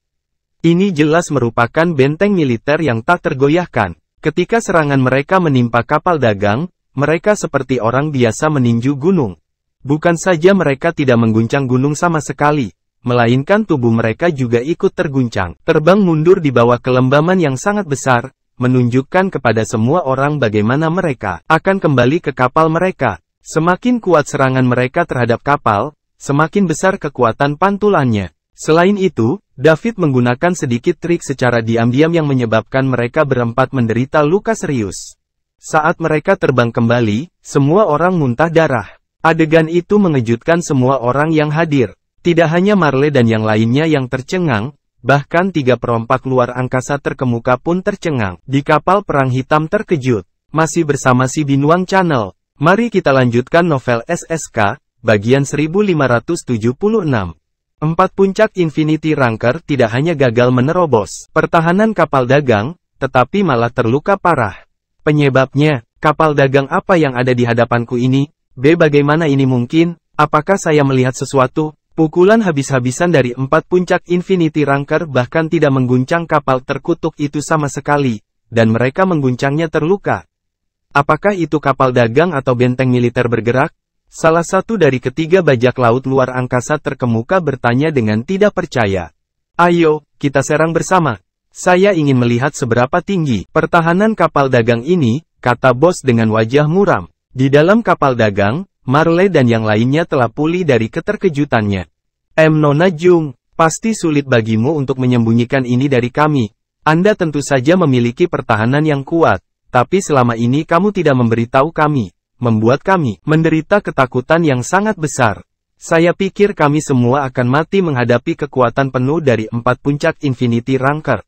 Speaker 1: Ini jelas merupakan benteng militer yang tak tergoyahkan. Ketika serangan mereka menimpa kapal dagang, mereka seperti orang biasa meninju gunung. Bukan saja mereka tidak mengguncang gunung sama sekali, melainkan tubuh mereka juga ikut terguncang. Terbang mundur di bawah kelembaman yang sangat besar, menunjukkan kepada semua orang bagaimana mereka akan kembali ke kapal mereka. Semakin kuat serangan mereka terhadap kapal, semakin besar kekuatan pantulannya. Selain itu, David menggunakan sedikit trik secara diam-diam yang menyebabkan mereka berempat menderita luka serius. Saat mereka terbang kembali, semua orang muntah darah. Adegan itu mengejutkan semua orang yang hadir. Tidak hanya Marley dan yang lainnya yang tercengang, bahkan 3 perompak luar angkasa terkemuka pun tercengang. Di kapal perang hitam terkejut. Masih bersama si Binuang Channel. Mari kita lanjutkan novel SSK, bagian 1576. 4 puncak Infinity Ranker tidak hanya gagal menerobos pertahanan kapal dagang, tetapi malah terluka parah. Penyebabnya, kapal dagang apa yang ada di hadapanku ini? Bagaimana ini mungkin? Apakah saya melihat sesuatu? Pukulan habis-habisan dari 4 puncak Infinity Ranker bahkan tidak mengguncang kapal terkutuk itu sama sekali, dan mereka mengguncangnya terluka. Apakah itu kapal dagang atau benteng militer bergerak? Salah satu dari ketiga bajak laut luar angkasa terkemuka bertanya dengan tidak percaya. Ayo, kita serang bersama. Saya ingin melihat seberapa tinggi pertahanan kapal dagang ini, kata bos dengan wajah muram. Di dalam kapal dagang, Marley dan yang lainnya telah pulih dari keterkejutannya. Nona Jung, pasti sulit bagimu untuk menyembunyikan ini dari kami. Anda tentu saja memiliki pertahanan yang kuat, tapi selama ini kamu tidak memberitahu kami, membuat kami menderita ketakutan yang sangat besar. Saya pikir kami semua akan mati menghadapi kekuatan penuh dari 4 puncak Infinity Ranker.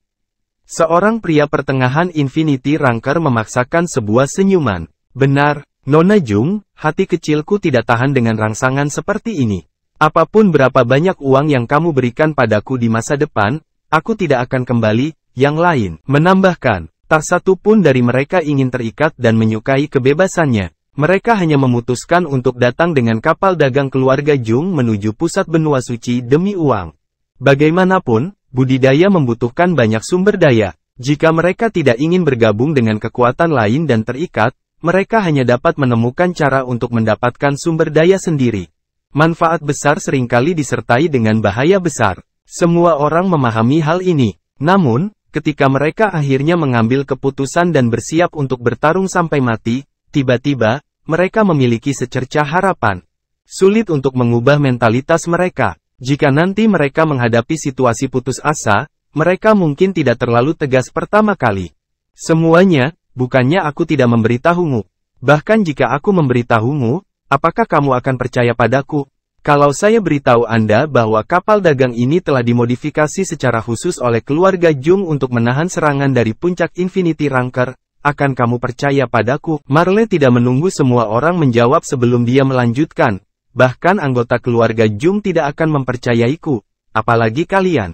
Speaker 1: Seorang pria pertengahan Infinity Ranker memaksakan sebuah senyuman. Benar, Nona Jung, hati kecilku tidak tahan dengan rangsangan seperti ini. Apapun berapa banyak uang yang kamu berikan padaku di masa depan, aku tidak akan kembali. Yang lain menambahkan, tak satu pun dari mereka ingin terikat dan menyukai kebebasannya. Mereka hanya memutuskan untuk datang dengan kapal dagang keluarga Jung menuju pusat benua suci demi uang. Bagaimanapun, budidaya membutuhkan banyak sumber daya. Jika mereka tidak ingin bergabung dengan kekuatan lain dan terikat, mereka hanya dapat menemukan cara untuk mendapatkan sumber daya sendiri. Manfaat besar seringkali disertai dengan bahaya besar. Semua orang memahami hal ini. Namun, ketika mereka akhirnya mengambil keputusan dan bersiap untuk bertarung sampai mati, tiba-tiba, mereka memiliki secercah harapan. Sulit untuk mengubah mentalitas mereka. Jika nanti mereka menghadapi situasi putus asa, mereka mungkin tidak terlalu tegas pertama kali. Semuanya, bukannya aku tidak memberitahumu. Bahkan jika aku memberitahumu, apakah kamu akan percaya padaku? Kalau saya beritahu Anda bahwa kapal dagang ini telah dimodifikasi secara khusus oleh keluarga Jung untuk menahan serangan dari puncak Infinity Ranker, akan kamu percaya padaku? Marley tidak menunggu semua orang menjawab sebelum dia melanjutkan. Bahkan anggota keluarga Jung tidak akan mempercayaiku, apalagi kalian.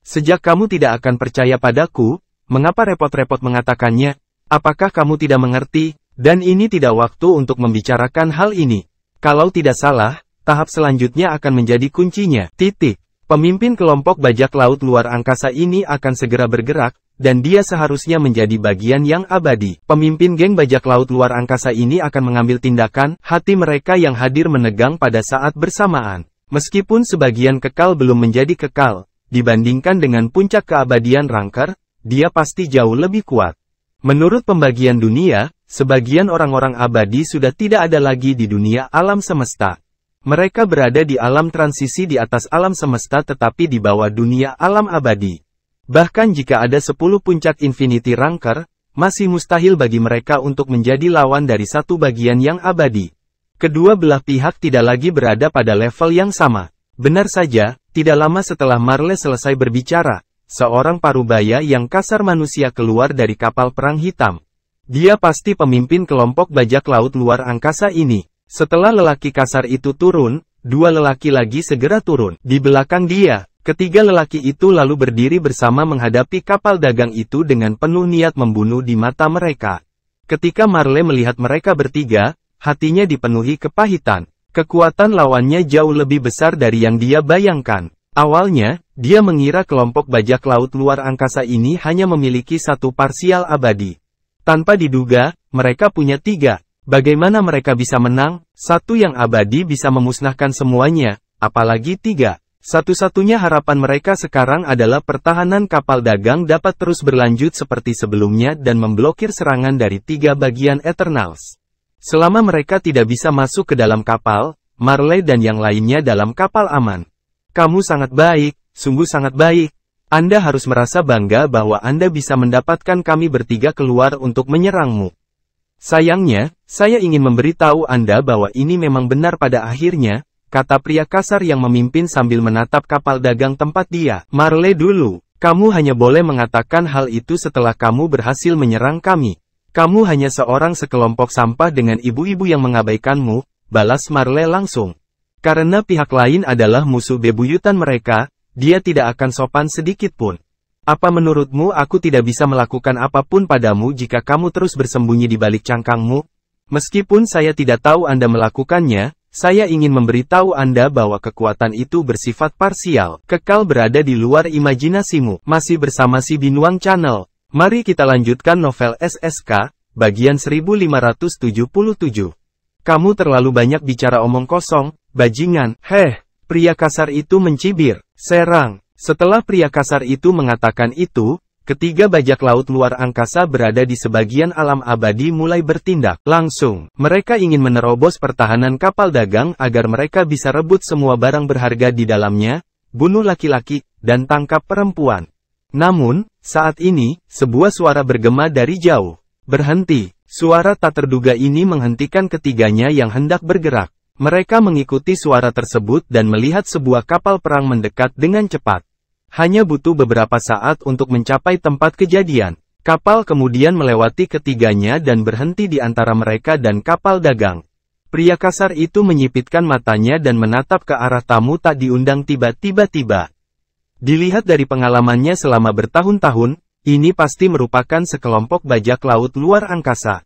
Speaker 1: Sejak kamu tidak akan percaya padaku, mengapa repot-repot mengatakannya? Apakah kamu tidak mengerti? Dan ini tidak waktu untuk membicarakan hal ini. Kalau tidak salah, tahap selanjutnya akan menjadi kuncinya. Pemimpin kelompok bajak laut luar angkasa ini akan segera bergerak, dan dia seharusnya menjadi bagian yang abadi. Pemimpin geng bajak laut luar angkasa ini akan mengambil tindakan. Hati mereka yang hadir menegang pada saat bersamaan. Meskipun sebagian kekal belum menjadi kekal, dibandingkan dengan puncak keabadian Ranker, dia pasti jauh lebih kuat. Menurut pembagian dunia, sebagian orang-orang abadi sudah tidak ada lagi di dunia alam semesta. Mereka berada di alam transisi di atas alam semesta tetapi di bawah dunia alam abadi. Bahkan jika ada 10 puncak Infinity Ranker, masih mustahil bagi mereka untuk menjadi lawan dari satu bagian yang abadi. Kedua belah pihak tidak lagi berada pada level yang sama. Benar saja, tidak lama setelah Marley selesai berbicara, seorang parubaya yang kasar manusia keluar dari kapal perang hitam. Dia pasti pemimpin kelompok bajak laut luar angkasa ini. Setelah lelaki kasar itu turun, 2 lelaki lagi segera turun. Di belakang dia, ketiga lelaki itu lalu berdiri bersama menghadapi kapal dagang itu dengan penuh niat membunuh di mata mereka. Ketika Marley melihat mereka bertiga, hatinya dipenuhi kepahitan. Kekuatan lawannya jauh lebih besar dari yang dia bayangkan. Awalnya, dia mengira kelompok bajak laut luar angkasa ini hanya memiliki satu parsial abadi. Tanpa diduga, mereka punya 3. Bagaimana mereka bisa menang? Satu yang abadi bisa memusnahkan semuanya, apalagi 3. Satu-satunya harapan mereka sekarang adalah pertahanan kapal dagang dapat terus berlanjut seperti sebelumnya dan memblokir serangan dari 3 bagian Eternals. Selama mereka tidak bisa masuk ke dalam kapal, Marley dan yang lainnya dalam kapal aman. Kamu sangat baik, sungguh sangat baik. Anda harus merasa bangga bahwa Anda bisa mendapatkan kami bertiga keluar untuk menyerangmu. Sayangnya, saya ingin memberitahu Anda bahwa ini memang benar pada akhirnya, kata pria kasar yang memimpin sambil menatap kapal dagang tempat dia. Marley dulu, kamu hanya boleh mengatakan hal itu setelah kamu berhasil menyerang kami. Kamu hanya seorang sekelompok sampah dengan ibu-ibu yang mengabaikanmu, balas Marley langsung. Karena pihak lain adalah musuh bebuyutan mereka, dia tidak akan sopan sedikit pun. Apa menurutmu aku tidak bisa melakukan apapun padamu jika kamu terus bersembunyi di balik cangkangmu? Meskipun saya tidak tahu Anda melakukannya, saya ingin memberitahu Anda bahwa kekuatan itu bersifat parsial, kekal berada di luar imajinasimu. Masih bersama si Binuang Channel. Mari kita lanjutkan novel SSK, bagian 1577. Kamu terlalu banyak bicara omong kosong, bajingan. Pria kasar itu mencibir. Serang. Setelah pria kasar itu mengatakan itu, ketiga bajak laut luar angkasa berada di sebagian alam abadi mulai bertindak. Langsung, mereka ingin menerobos pertahanan kapal dagang agar mereka bisa rebut semua barang berharga di dalamnya, bunuh laki-laki, dan tangkap perempuan. Namun, saat ini, sebuah suara bergema dari jauh. Berhenti. Suara tak terduga ini menghentikan ketiganya yang hendak bergerak. Mereka mengikuti suara tersebut dan melihat sebuah kapal perang mendekat dengan cepat. Hanya butuh beberapa saat untuk mencapai tempat kejadian. Kapal kemudian melewati ketiganya dan berhenti di antara mereka dan kapal dagang. Pria kasar itu menyipitkan matanya dan menatap ke arah tamu tak diundang tiba-tiba. Dilihat dari pengalamannya selama bertahun-tahun, ini pasti merupakan sekelompok bajak laut luar angkasa.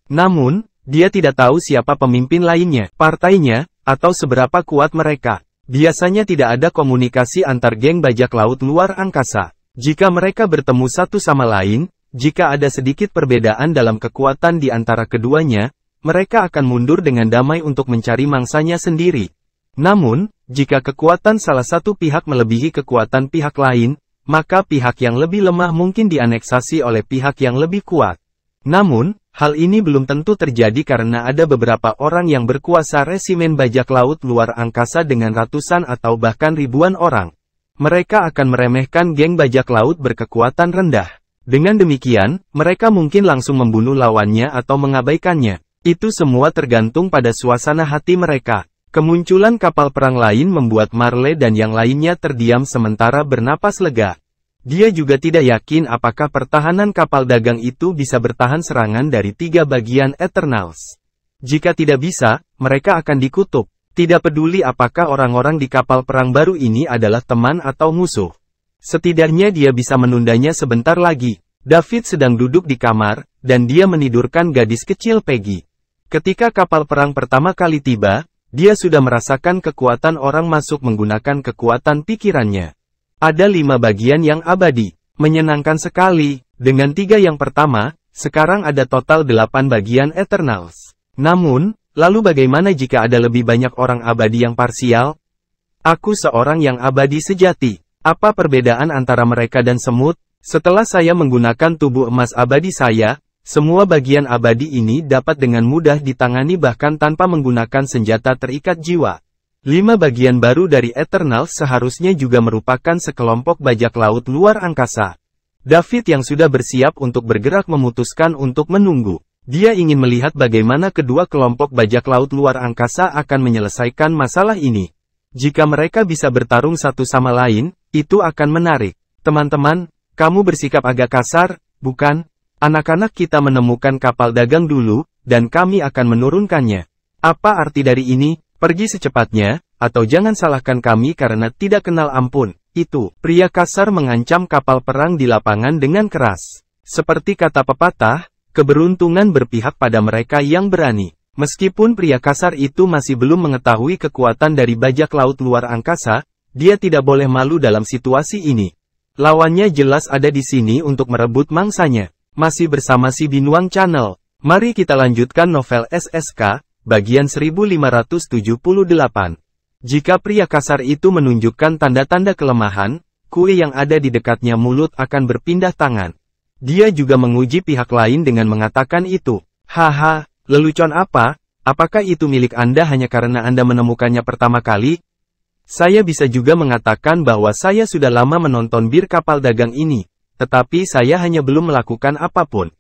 Speaker 1: Namun, dia tidak tahu siapa pemimpin lainnya, partainya, atau seberapa kuat mereka. Biasanya tidak ada komunikasi antar geng bajak laut luar angkasa. Jika mereka bertemu satu sama lain, jika ada sedikit perbedaan dalam kekuatan di antara keduanya, mereka akan mundur dengan damai untuk mencari mangsanya sendiri. Namun, jika kekuatan salah satu pihak melebihi kekuatan pihak lain, maka pihak yang lebih lemah mungkin dianeksasi oleh pihak yang lebih kuat. Namun, hal ini belum tentu terjadi karena ada beberapa orang yang berkuasa resimen bajak laut luar angkasa dengan ratusan atau bahkan ribuan orang. Mereka akan meremehkan geng bajak laut berkekuatan rendah. Dengan demikian, mereka mungkin langsung membunuh lawannya atau mengabaikannya. Itu semua tergantung pada suasana hati mereka. Kemunculan kapal perang lain membuat Marley dan yang lainnya terdiam sementara bernapas lega. Dia juga tidak yakin apakah pertahanan kapal dagang itu bisa bertahan serangan dari tiga bagian Eternals. Jika tidak bisa, mereka akan dikutuk. Tidak peduli apakah orang-orang di kapal perang baru ini adalah teman atau musuh. Setidaknya dia bisa menundanya sebentar lagi. David sedang duduk di kamar, dan dia menidurkan gadis kecil Peggy. Ketika kapal perang pertama kali tiba, dia sudah merasakan kekuatan orang masuk menggunakan kekuatan pikirannya. Ada 5 bagian yang abadi. Menyenangkan sekali. Dengan 3 yang pertama, sekarang ada total 8 bagian Eternals. Namun, lalu bagaimana jika ada lebih banyak orang abadi yang parsial? Aku seorang yang abadi sejati. Apa perbedaan antara mereka dan semut? Setelah saya menggunakan tubuh emas abadi saya, semua bagian abadi ini dapat dengan mudah ditangani bahkan tanpa menggunakan senjata terikat jiwa. 5 bagian baru dari Eternal seharusnya juga merupakan sekelompok bajak laut luar angkasa. David yang sudah bersiap untuk bergerak memutuskan untuk menunggu. Dia ingin melihat bagaimana kedua kelompok bajak laut luar angkasa akan menyelesaikan masalah ini. Jika mereka bisa bertarung satu sama lain, itu akan menarik. Teman-teman, kamu bersikap agak kasar, bukan? Anak-anak kita menemukan kapal dagang dulu, dan kami akan menurunkannya. Apa arti dari ini? Pergi secepatnya, atau jangan salahkan kami karena tidak kenal ampun. Itu, pria kasar mengancam kapal perang di lapangan dengan keras. Seperti kata pepatah, keberuntungan berpihak pada mereka yang berani. Meskipun pria kasar itu masih belum mengetahui kekuatan dari bajak laut luar angkasa, dia tidak boleh malu dalam situasi ini. Lawannya jelas ada di sini untuk merebut mangsanya. Masih bersama si Binuang Channel. Mari kita lanjutkan novel SSK, bagian 1578. Jika pria kasar itu menunjukkan tanda-tanda kelemahan, kue yang ada di dekatnya mulut akan berpindah tangan. Dia juga menguji pihak lain dengan mengatakan itu. Haha, lelucon apa? Apakah itu milik Anda hanya karena Anda menemukannya pertama kali? Saya bisa juga mengatakan bahwa saya sudah lama menonton bir kapal dagang ini, tetapi saya hanya belum melakukan apapun.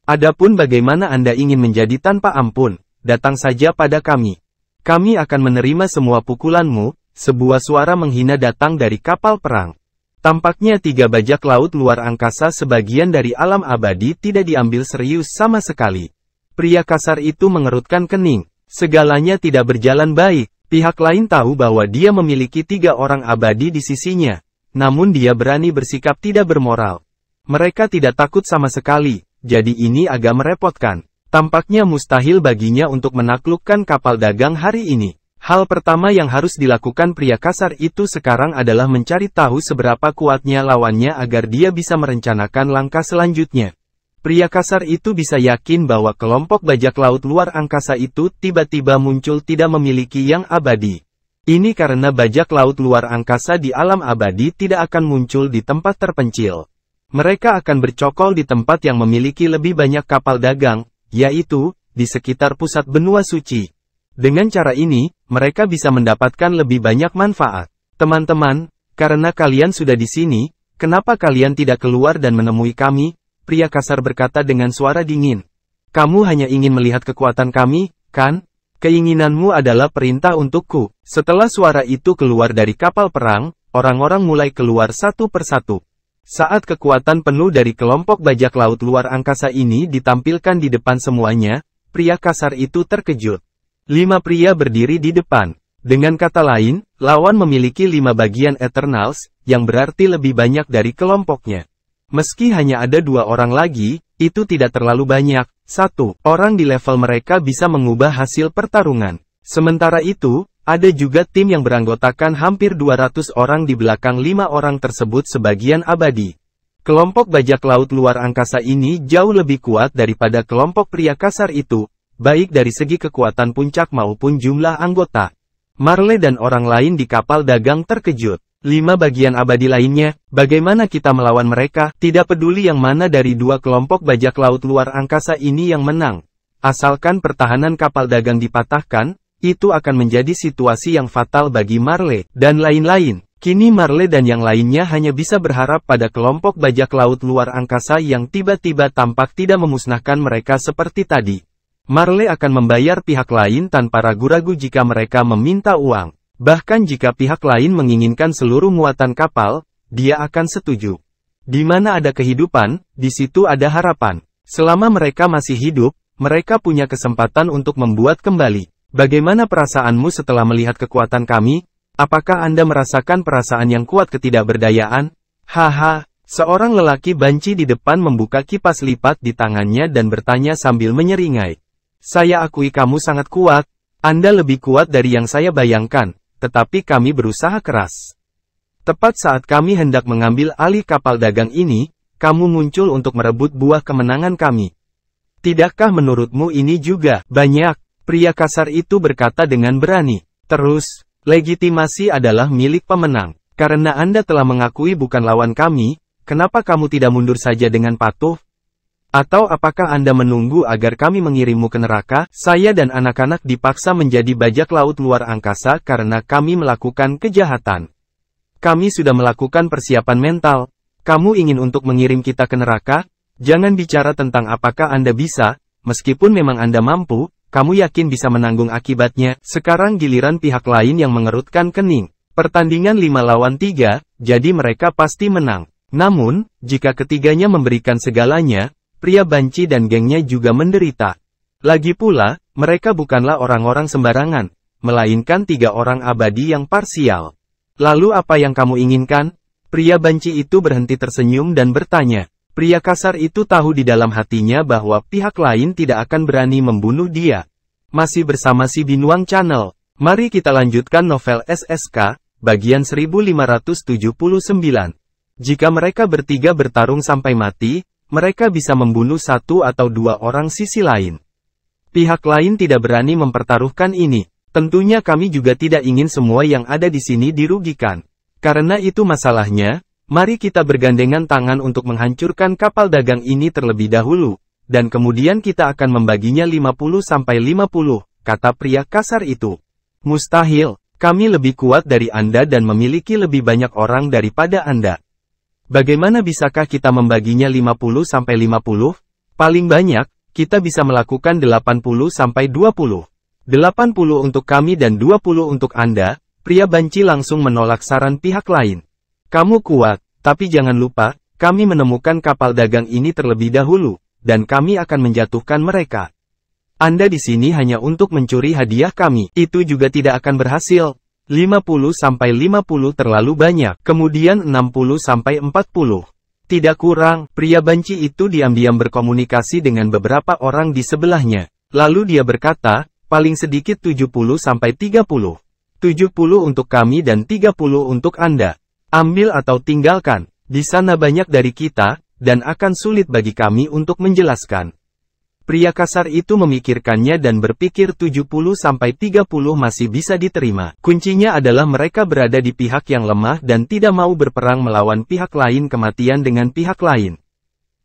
Speaker 1: Adapun bagaimana Anda ingin menjadi tanpa ampun, datang saja pada kami. Kami akan menerima semua pukulanmu. Sebuah suara menghina datang dari kapal perang. Tampaknya 3 bajak laut luar angkasa sebagian dari alam abadi tidak diambil serius sama sekali. Pria kasar itu mengerutkan kening. Segalanya tidak berjalan baik. Pihak lain tahu bahwa dia memiliki 3 orang abadi di sisinya. Namun dia berani bersikap tidak bermoral. Mereka tidak takut sama sekali, jadi ini agak merepotkan. Tampaknya mustahil baginya untuk menaklukkan kapal dagang hari ini. Hal pertama yang harus dilakukan pria kasar itu sekarang adalah mencari tahu seberapa kuatnya lawannya agar dia bisa merencanakan langkah selanjutnya. Pria kasar itu bisa yakin bahwa kelompok bajak laut luar angkasa itu tiba-tiba muncul tidak memiliki yang abadi. Ini karena bajak laut luar angkasa di alam abadi tidak akan muncul di tempat terpencil. Mereka akan bercokol di tempat yang memiliki lebih banyak kapal dagang, yaitu di sekitar pusat benua suci. Dengan cara ini, mereka bisa mendapatkan lebih banyak manfaat. Teman-teman, karena kalian sudah di sini, kenapa kalian tidak keluar dan menemui kami? Pria kasar berkata dengan suara dingin. Kamu hanya ingin melihat kekuatan kami, kan? Keinginanmu adalah perintah untukku. Setelah suara itu keluar dari kapal perang, orang-orang mulai keluar satu persatu. Saat kekuatan penuh dari kelompok bajak laut luar angkasa ini ditampilkan di depan semuanya, pria kasar itu terkejut. 5 pria berdiri di depan. Dengan kata lain, lawan memiliki 5 bagian Eternals, yang berarti lebih banyak dari kelompoknya. Meski hanya ada 2 orang lagi, itu tidak terlalu banyak. 1 orang di level mereka bisa mengubah hasil pertarungan. Sementara itu, ada juga tim yang beranggotakan hampir 200 orang di belakang 5 orang tersebut sebagian abadi. Kelompok bajak laut luar angkasa ini jauh lebih kuat daripada kelompok pria kasar itu, baik dari segi kekuatan puncak maupun jumlah anggota. Marley dan orang lain di kapal dagang terkejut. 5 bagian abadi lainnya, bagaimana kita melawan mereka? Tidak peduli yang mana dari 2 kelompok bajak laut luar angkasa ini yang menang. Asalkan pertahanan kapal dagang dipatahkan, itu akan menjadi situasi yang fatal bagi Marley dan lain-lain. Kini Marley dan yang lainnya hanya bisa berharap pada kelompok bajak laut luar angkasa yang tiba-tiba tampak tidak memusnahkan mereka seperti tadi. Marley akan membayar pihak lain tanpa ragu-ragu jika mereka meminta uang. Bahkan jika pihak lain menginginkan seluruh muatan kapal, dia akan setuju. Di mana ada kehidupan, di situ ada harapan. Selama mereka masih hidup, mereka punya kesempatan untuk membuat kembali. Bagaimana perasaanmu setelah melihat kekuatan kami? Apakah Anda merasakan perasaan yang kuat ketidakberdayaan? Haha, seorang lelaki banci di depan membuka kipas lipat di tangannya dan bertanya sambil menyeringai. Saya akui kamu sangat kuat, Anda lebih kuat dari yang saya bayangkan, tetapi kami berusaha keras. Tepat saat kami hendak mengambil alih kapal dagang ini, kamu muncul untuk merebut buah kemenangan kami. Tidakkah menurutmu ini juga banyak? Pria kasar itu berkata dengan berani. Terus, legitimasi adalah milik pemenang. Karena Anda telah mengakui bukan lawan kami, kenapa kamu tidak mundur saja dengan patuh? Atau apakah Anda menunggu agar kami mengirimmu ke neraka? Saya dan anak-anak dipaksa menjadi bajak laut luar angkasa karena kami melakukan kejahatan. Kami sudah melakukan persiapan mental. Kamu ingin untuk mengirim kita ke neraka? Jangan bicara tentang apakah Anda bisa, meskipun memang Anda mampu, kamu yakin bisa menanggung akibatnya. Sekarang giliran pihak lain yang mengerutkan kening. Pertandingan 5 lawan 3, jadi mereka pasti menang. Namun, jika ketiganya memberikan segalanya, pria banci dan gengnya juga menderita. Lagi pula, mereka bukanlah orang-orang sembarangan, melainkan 3 orang abadi yang parsial. Lalu apa yang kamu inginkan? Pria banci itu berhenti tersenyum dan bertanya. Pria kasar itu tahu di dalam hatinya bahwa pihak lain tidak akan berani membunuh dia. Masih bersama si Binuang Channel. Mari kita lanjutkan novel SSK, bagian 1579. Jika mereka bertiga bertarung sampai mati, mereka bisa membunuh 1 atau 2 orang sisi lain. Pihak lain tidak berani mempertaruhkan ini. Tentunya kami juga tidak ingin semua yang ada di sini dirugikan. Karena itu masalahnya, mari kita bergandengan tangan untuk menghancurkan kapal dagang ini terlebih dahulu, dan kemudian kita akan membaginya 50-50. kata pria kasar itu. Mustahil, kami lebih kuat dari Anda dan memiliki lebih banyak orang daripada Anda. Bagaimana bisakah kita membaginya 50-50? Paling banyak, kita bisa melakukan 80-20. 80 untuk kami dan 20 untuk Anda. Pria banci langsung menolak saran pihak lain. Kamu kuat, tapi jangan lupa, kami menemukan kapal dagang ini terlebih dahulu, dan kami akan menjatuhkan mereka. Anda di sini hanya untuk mencuri hadiah kami. Itu juga tidak akan berhasil. 50-50 terlalu banyak, kemudian 60-40. Tidak kurang, pria banci itu diam-diam berkomunikasi dengan beberapa orang di sebelahnya. Lalu dia berkata, paling sedikit 70-30. 70 untuk kami dan 30 untuk Anda. Ambil atau tinggalkan. Di sana banyak dari kita, dan akan sulit bagi kami untuk menjelaskan. Pria kasar itu memikirkannya dan berpikir 70-30 masih bisa diterima. Kuncinya adalah mereka berada di pihak yang lemah dan tidak mau berperang melawan pihak lain kematian dengan pihak lain.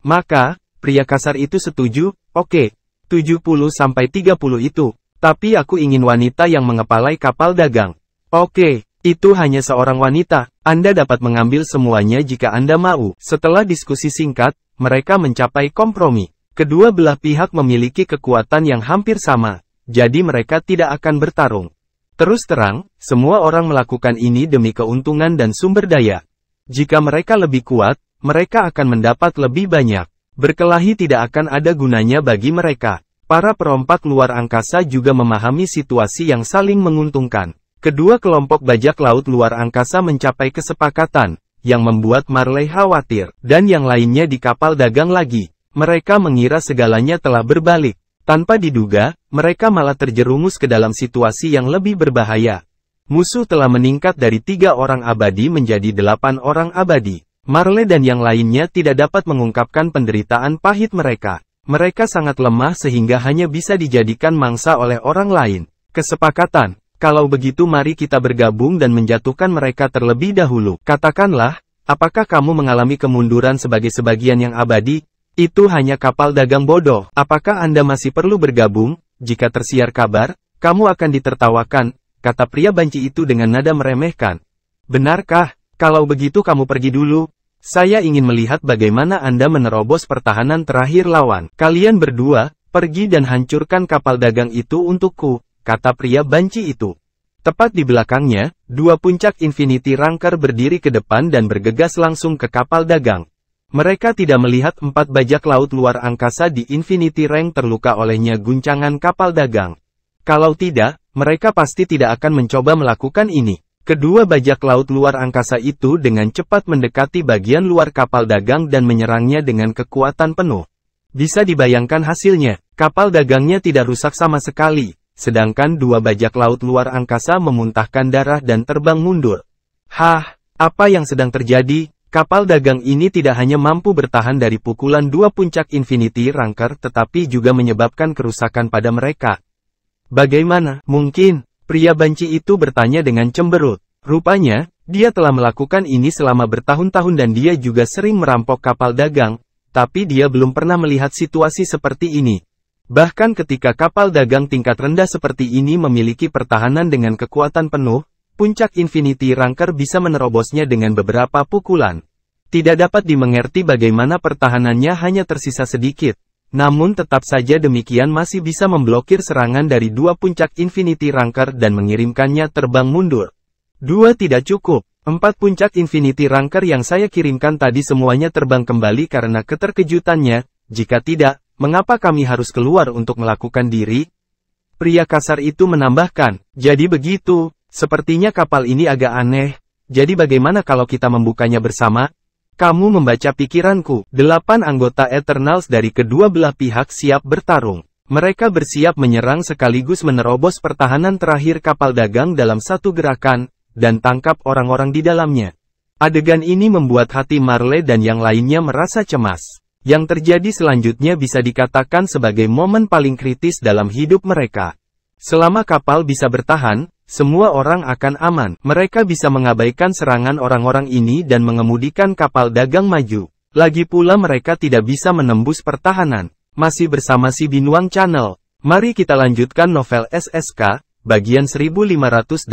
Speaker 1: Maka, pria kasar itu setuju, oke, 70-30 itu. Tapi aku ingin wanita yang mengepalai kapal dagang. Oke, itu hanya seorang wanita. Anda dapat mengambil semuanya jika Anda mau. Setelah diskusi singkat, mereka mencapai kompromi. Kedua belah pihak memiliki kekuatan yang hampir sama, jadi mereka tidak akan bertarung. Terus terang, semua orang melakukan ini demi keuntungan dan sumber daya. Jika mereka lebih kuat, mereka akan mendapat lebih banyak. Berkelahi tidak akan ada gunanya bagi mereka. Para perompak luar angkasa juga memahami situasi yang saling menguntungkan. Kedua kelompok bajak laut luar angkasa mencapai kesepakatan, yang membuat Marley khawatir, dan yang lainnya di kapal dagang lagi. Mereka mengira segalanya telah berbalik. Tanpa diduga, mereka malah terjerumus ke dalam situasi yang lebih berbahaya. Musuh telah meningkat dari 3 orang abadi menjadi 8 orang abadi. Marley dan yang lainnya tidak dapat mengungkapkan penderitaan pahit mereka. Mereka sangat lemah sehingga hanya bisa dijadikan mangsa oleh orang lain. Kesepakatan, kalau begitu mari kita bergabung dan menjatuhkan mereka terlebih dahulu. Katakanlah, apakah kamu mengalami kemunduran sebagai sebagian yang abadi? Itu hanya kapal dagang bodoh. Apakah Anda masih perlu bergabung? Jika tersiar kabar, kamu akan ditertawakan, kata pria banci itu dengan nada meremehkan. Benarkah? Kalau begitu kamu pergi dulu. Saya ingin melihat bagaimana Anda menerobos pertahanan terakhir lawan. Kalian berdua, pergi dan hancurkan kapal dagang itu untukku, kata pria banci itu. Tepat di belakangnya, 2 puncak Infinity Ranker berdiri ke depan dan bergegas langsung ke kapal dagang. Mereka tidak melihat 4 bajak laut luar angkasa di Infinity Rank terluka olehnya guncangan kapal dagang. Kalau tidak, mereka pasti tidak akan mencoba melakukan ini. Kedua bajak laut luar angkasa itu dengan cepat mendekati bagian luar kapal dagang dan menyerangnya dengan kekuatan penuh. Bisa dibayangkan hasilnya, kapal dagangnya tidak rusak sama sekali, sedangkan 2 bajak laut luar angkasa memuntahkan darah dan terbang mundur. Hah, apa yang sedang terjadi? Kapal dagang ini tidak hanya mampu bertahan dari pukulan 2 puncak Infinity Ranker tetapi juga menyebabkan kerusakan pada mereka. Bagaimana mungkin? Pria banci itu bertanya dengan cemberut. Rupanya, dia telah melakukan ini selama bertahun-tahun dan dia juga sering merampok kapal dagang, tapi dia belum pernah melihat situasi seperti ini. Bahkan ketika kapal dagang tingkat rendah seperti ini memiliki pertahanan dengan kekuatan penuh, puncak Infinity Ranker bisa menerobosnya dengan beberapa pukulan. Tidak dapat dimengerti bagaimana pertahanannya hanya tersisa sedikit. Namun tetap saja demikian masih bisa memblokir serangan dari 2 puncak Infinity Ranker dan mengirimkannya terbang mundur. 2 tidak cukup. 4 puncak Infinity Ranker yang saya kirimkan tadi semuanya terbang kembali karena keterkejutannya. Jika tidak, mengapa kami harus keluar untuk melakukan diri? Pria kasar itu menambahkan, jadi begitu, sepertinya kapal ini agak aneh. Jadi bagaimana kalau kita membukanya bersama? Kamu membaca pikiranku. 8 anggota Eternals dari kedua belah pihak siap bertarung. Mereka bersiap menyerang sekaligus menerobos pertahanan terakhir kapal dagang dalam satu gerakan, dan tangkap orang-orang di dalamnya. Adegan ini membuat hati Marley dan yang lainnya merasa cemas. Yang terjadi selanjutnya bisa dikatakan sebagai momen paling kritis dalam hidup mereka. Selama kapal bisa bertahan, semua orang akan aman. Mereka bisa mengabaikan serangan orang-orang ini dan mengemudikan kapal dagang maju. Lagi pula mereka tidak bisa menembus pertahanan. Masih bersama si Binuang Channel. Mari kita lanjutkan novel SSK, bagian 1580.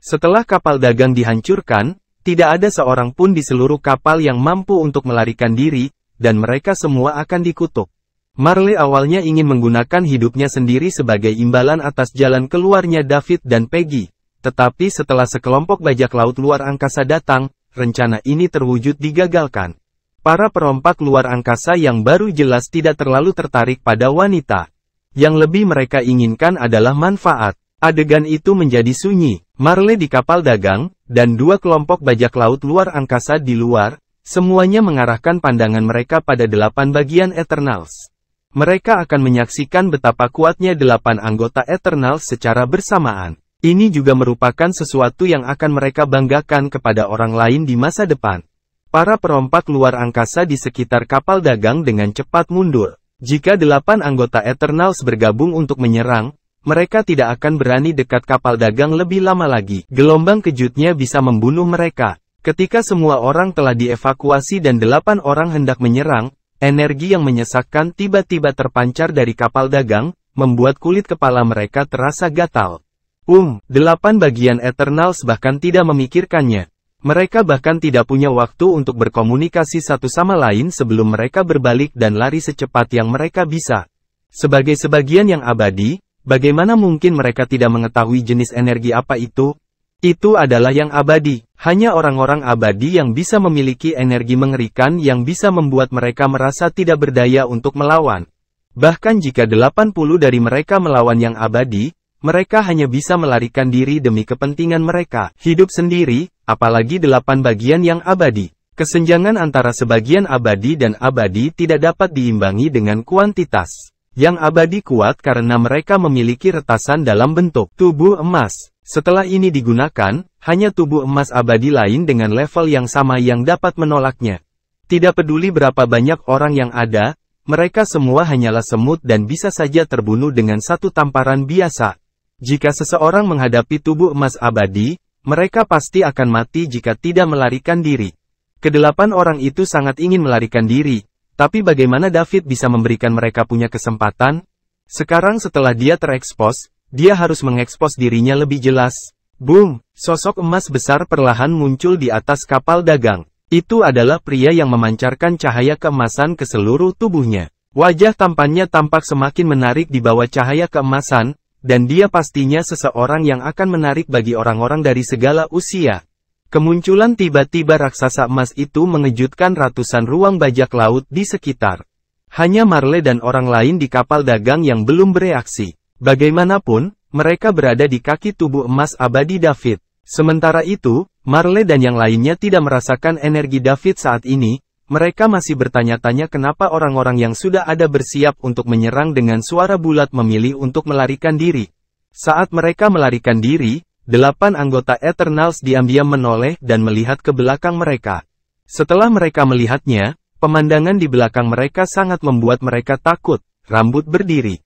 Speaker 1: Setelah kapal dagang dihancurkan, tidak ada seorang pun di seluruh kapal yang mampu untuk melarikan diri, dan mereka semua akan dikutuk. Marley awalnya ingin menggunakan hidupnya sendiri sebagai imbalan atas jalan keluarnya David dan Peggy. Tetapi setelah sekelompok bajak laut luar angkasa datang, rencana ini terwujud digagalkan. Para perompak luar angkasa yang baru jelas tidak terlalu tertarik pada wanita. Yang lebih mereka inginkan adalah manfaat. Adegan itu menjadi sunyi. Marley di kapal dagang, dan dua kelompok bajak laut luar angkasa di luar, semuanya mengarahkan pandangan mereka pada 8 bagian Eternals. Mereka akan menyaksikan betapa kuatnya 8 anggota Eternals secara bersamaan. Ini juga merupakan sesuatu yang akan mereka banggakan kepada orang lain di masa depan. Para perompak luar angkasa di sekitar kapal dagang dengan cepat mundur. Jika 8 anggota Eternals bergabung untuk menyerang, mereka tidak akan berani dekat kapal dagang lebih lama lagi. Gelombang kejutnya bisa membunuh mereka. Ketika semua orang telah dievakuasi dan 8 orang hendak menyerang, energi yang menyesakkan tiba-tiba terpancar dari kapal dagang, membuat kulit kepala mereka terasa gatal. 8 bagian Eternals bahkan tidak memikirkannya. Mereka bahkan tidak punya waktu untuk berkomunikasi satu sama lain sebelum mereka berbalik dan lari secepat yang mereka bisa. Sebagai sebagian yang abadi, bagaimana mungkin mereka tidak mengetahui jenis energi apa itu? Itu adalah yang abadi. Hanya orang-orang abadi yang bisa memiliki energi mengerikan yang bisa membuat mereka merasa tidak berdaya untuk melawan. Bahkan jika 80 dari mereka melawan yang abadi, mereka hanya bisa melarikan diri demi kepentingan mereka hidup sendiri, apalagi 8 bagian yang abadi. Kesenjangan antara sebagian abadi dan abadi tidak dapat diimbangi dengan kuantitas. Yang abadi kuat karena mereka memiliki retasan dalam bentuk tubuh emas. Setelah ini digunakan, hanya tubuh emas abadi lain dengan level yang sama yang dapat menolaknya. Tidak peduli berapa banyak orang yang ada, mereka semua hanyalah semut dan bisa saja terbunuh dengan satu tamparan biasa. Jika seseorang menghadapi tubuh emas abadi, mereka pasti akan mati jika tidak melarikan diri. Kedelapan orang itu sangat ingin melarikan diri, tapi bagaimana David bisa memberikan mereka punya kesempatan? Sekarang setelah dia terekspos, dia harus mengekspos dirinya lebih jelas. Boom! Sosok emas besar perlahan muncul di atas kapal dagang. Itu adalah pria yang memancarkan cahaya keemasan ke seluruh tubuhnya. Wajah tampannya tampak semakin menarik di bawah cahaya keemasan, dan dia pastinya seseorang yang akan menarik bagi orang-orang dari segala usia. Kemunculan tiba-tiba raksasa emas itu mengejutkan ratusan ruang bajak laut di sekitar. Hanya Marley dan orang lain di kapal dagang yang belum bereaksi. Bagaimanapun, mereka berada di kaki tubuh emas abadi David. Sementara itu, Marley dan yang lainnya tidak merasakan energi David saat ini. Mereka masih bertanya-tanya kenapa orang-orang yang sudah ada bersiap untuk menyerang dengan suara bulat memilih untuk melarikan diri. Saat mereka melarikan diri, 8 anggota Eternals diam-diam menoleh dan melihat ke belakang mereka. Setelah mereka melihatnya, pemandangan di belakang mereka sangat membuat mereka takut, rambut berdiri.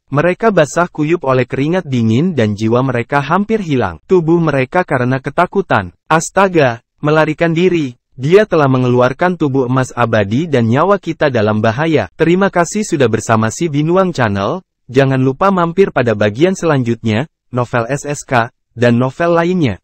Speaker 1: Mereka basah kuyup oleh keringat dingin dan jiwa mereka hampir hilang. Tubuh mereka karena ketakutan. Astaga, melarikan diri. Dia telah mengeluarkan tubuh emas abadi dan nyawa kita dalam bahaya. Terima kasih sudah bersama si Binuang Channel. Jangan lupa mampir pada bagian selanjutnya, novel SSK, dan novel lainnya.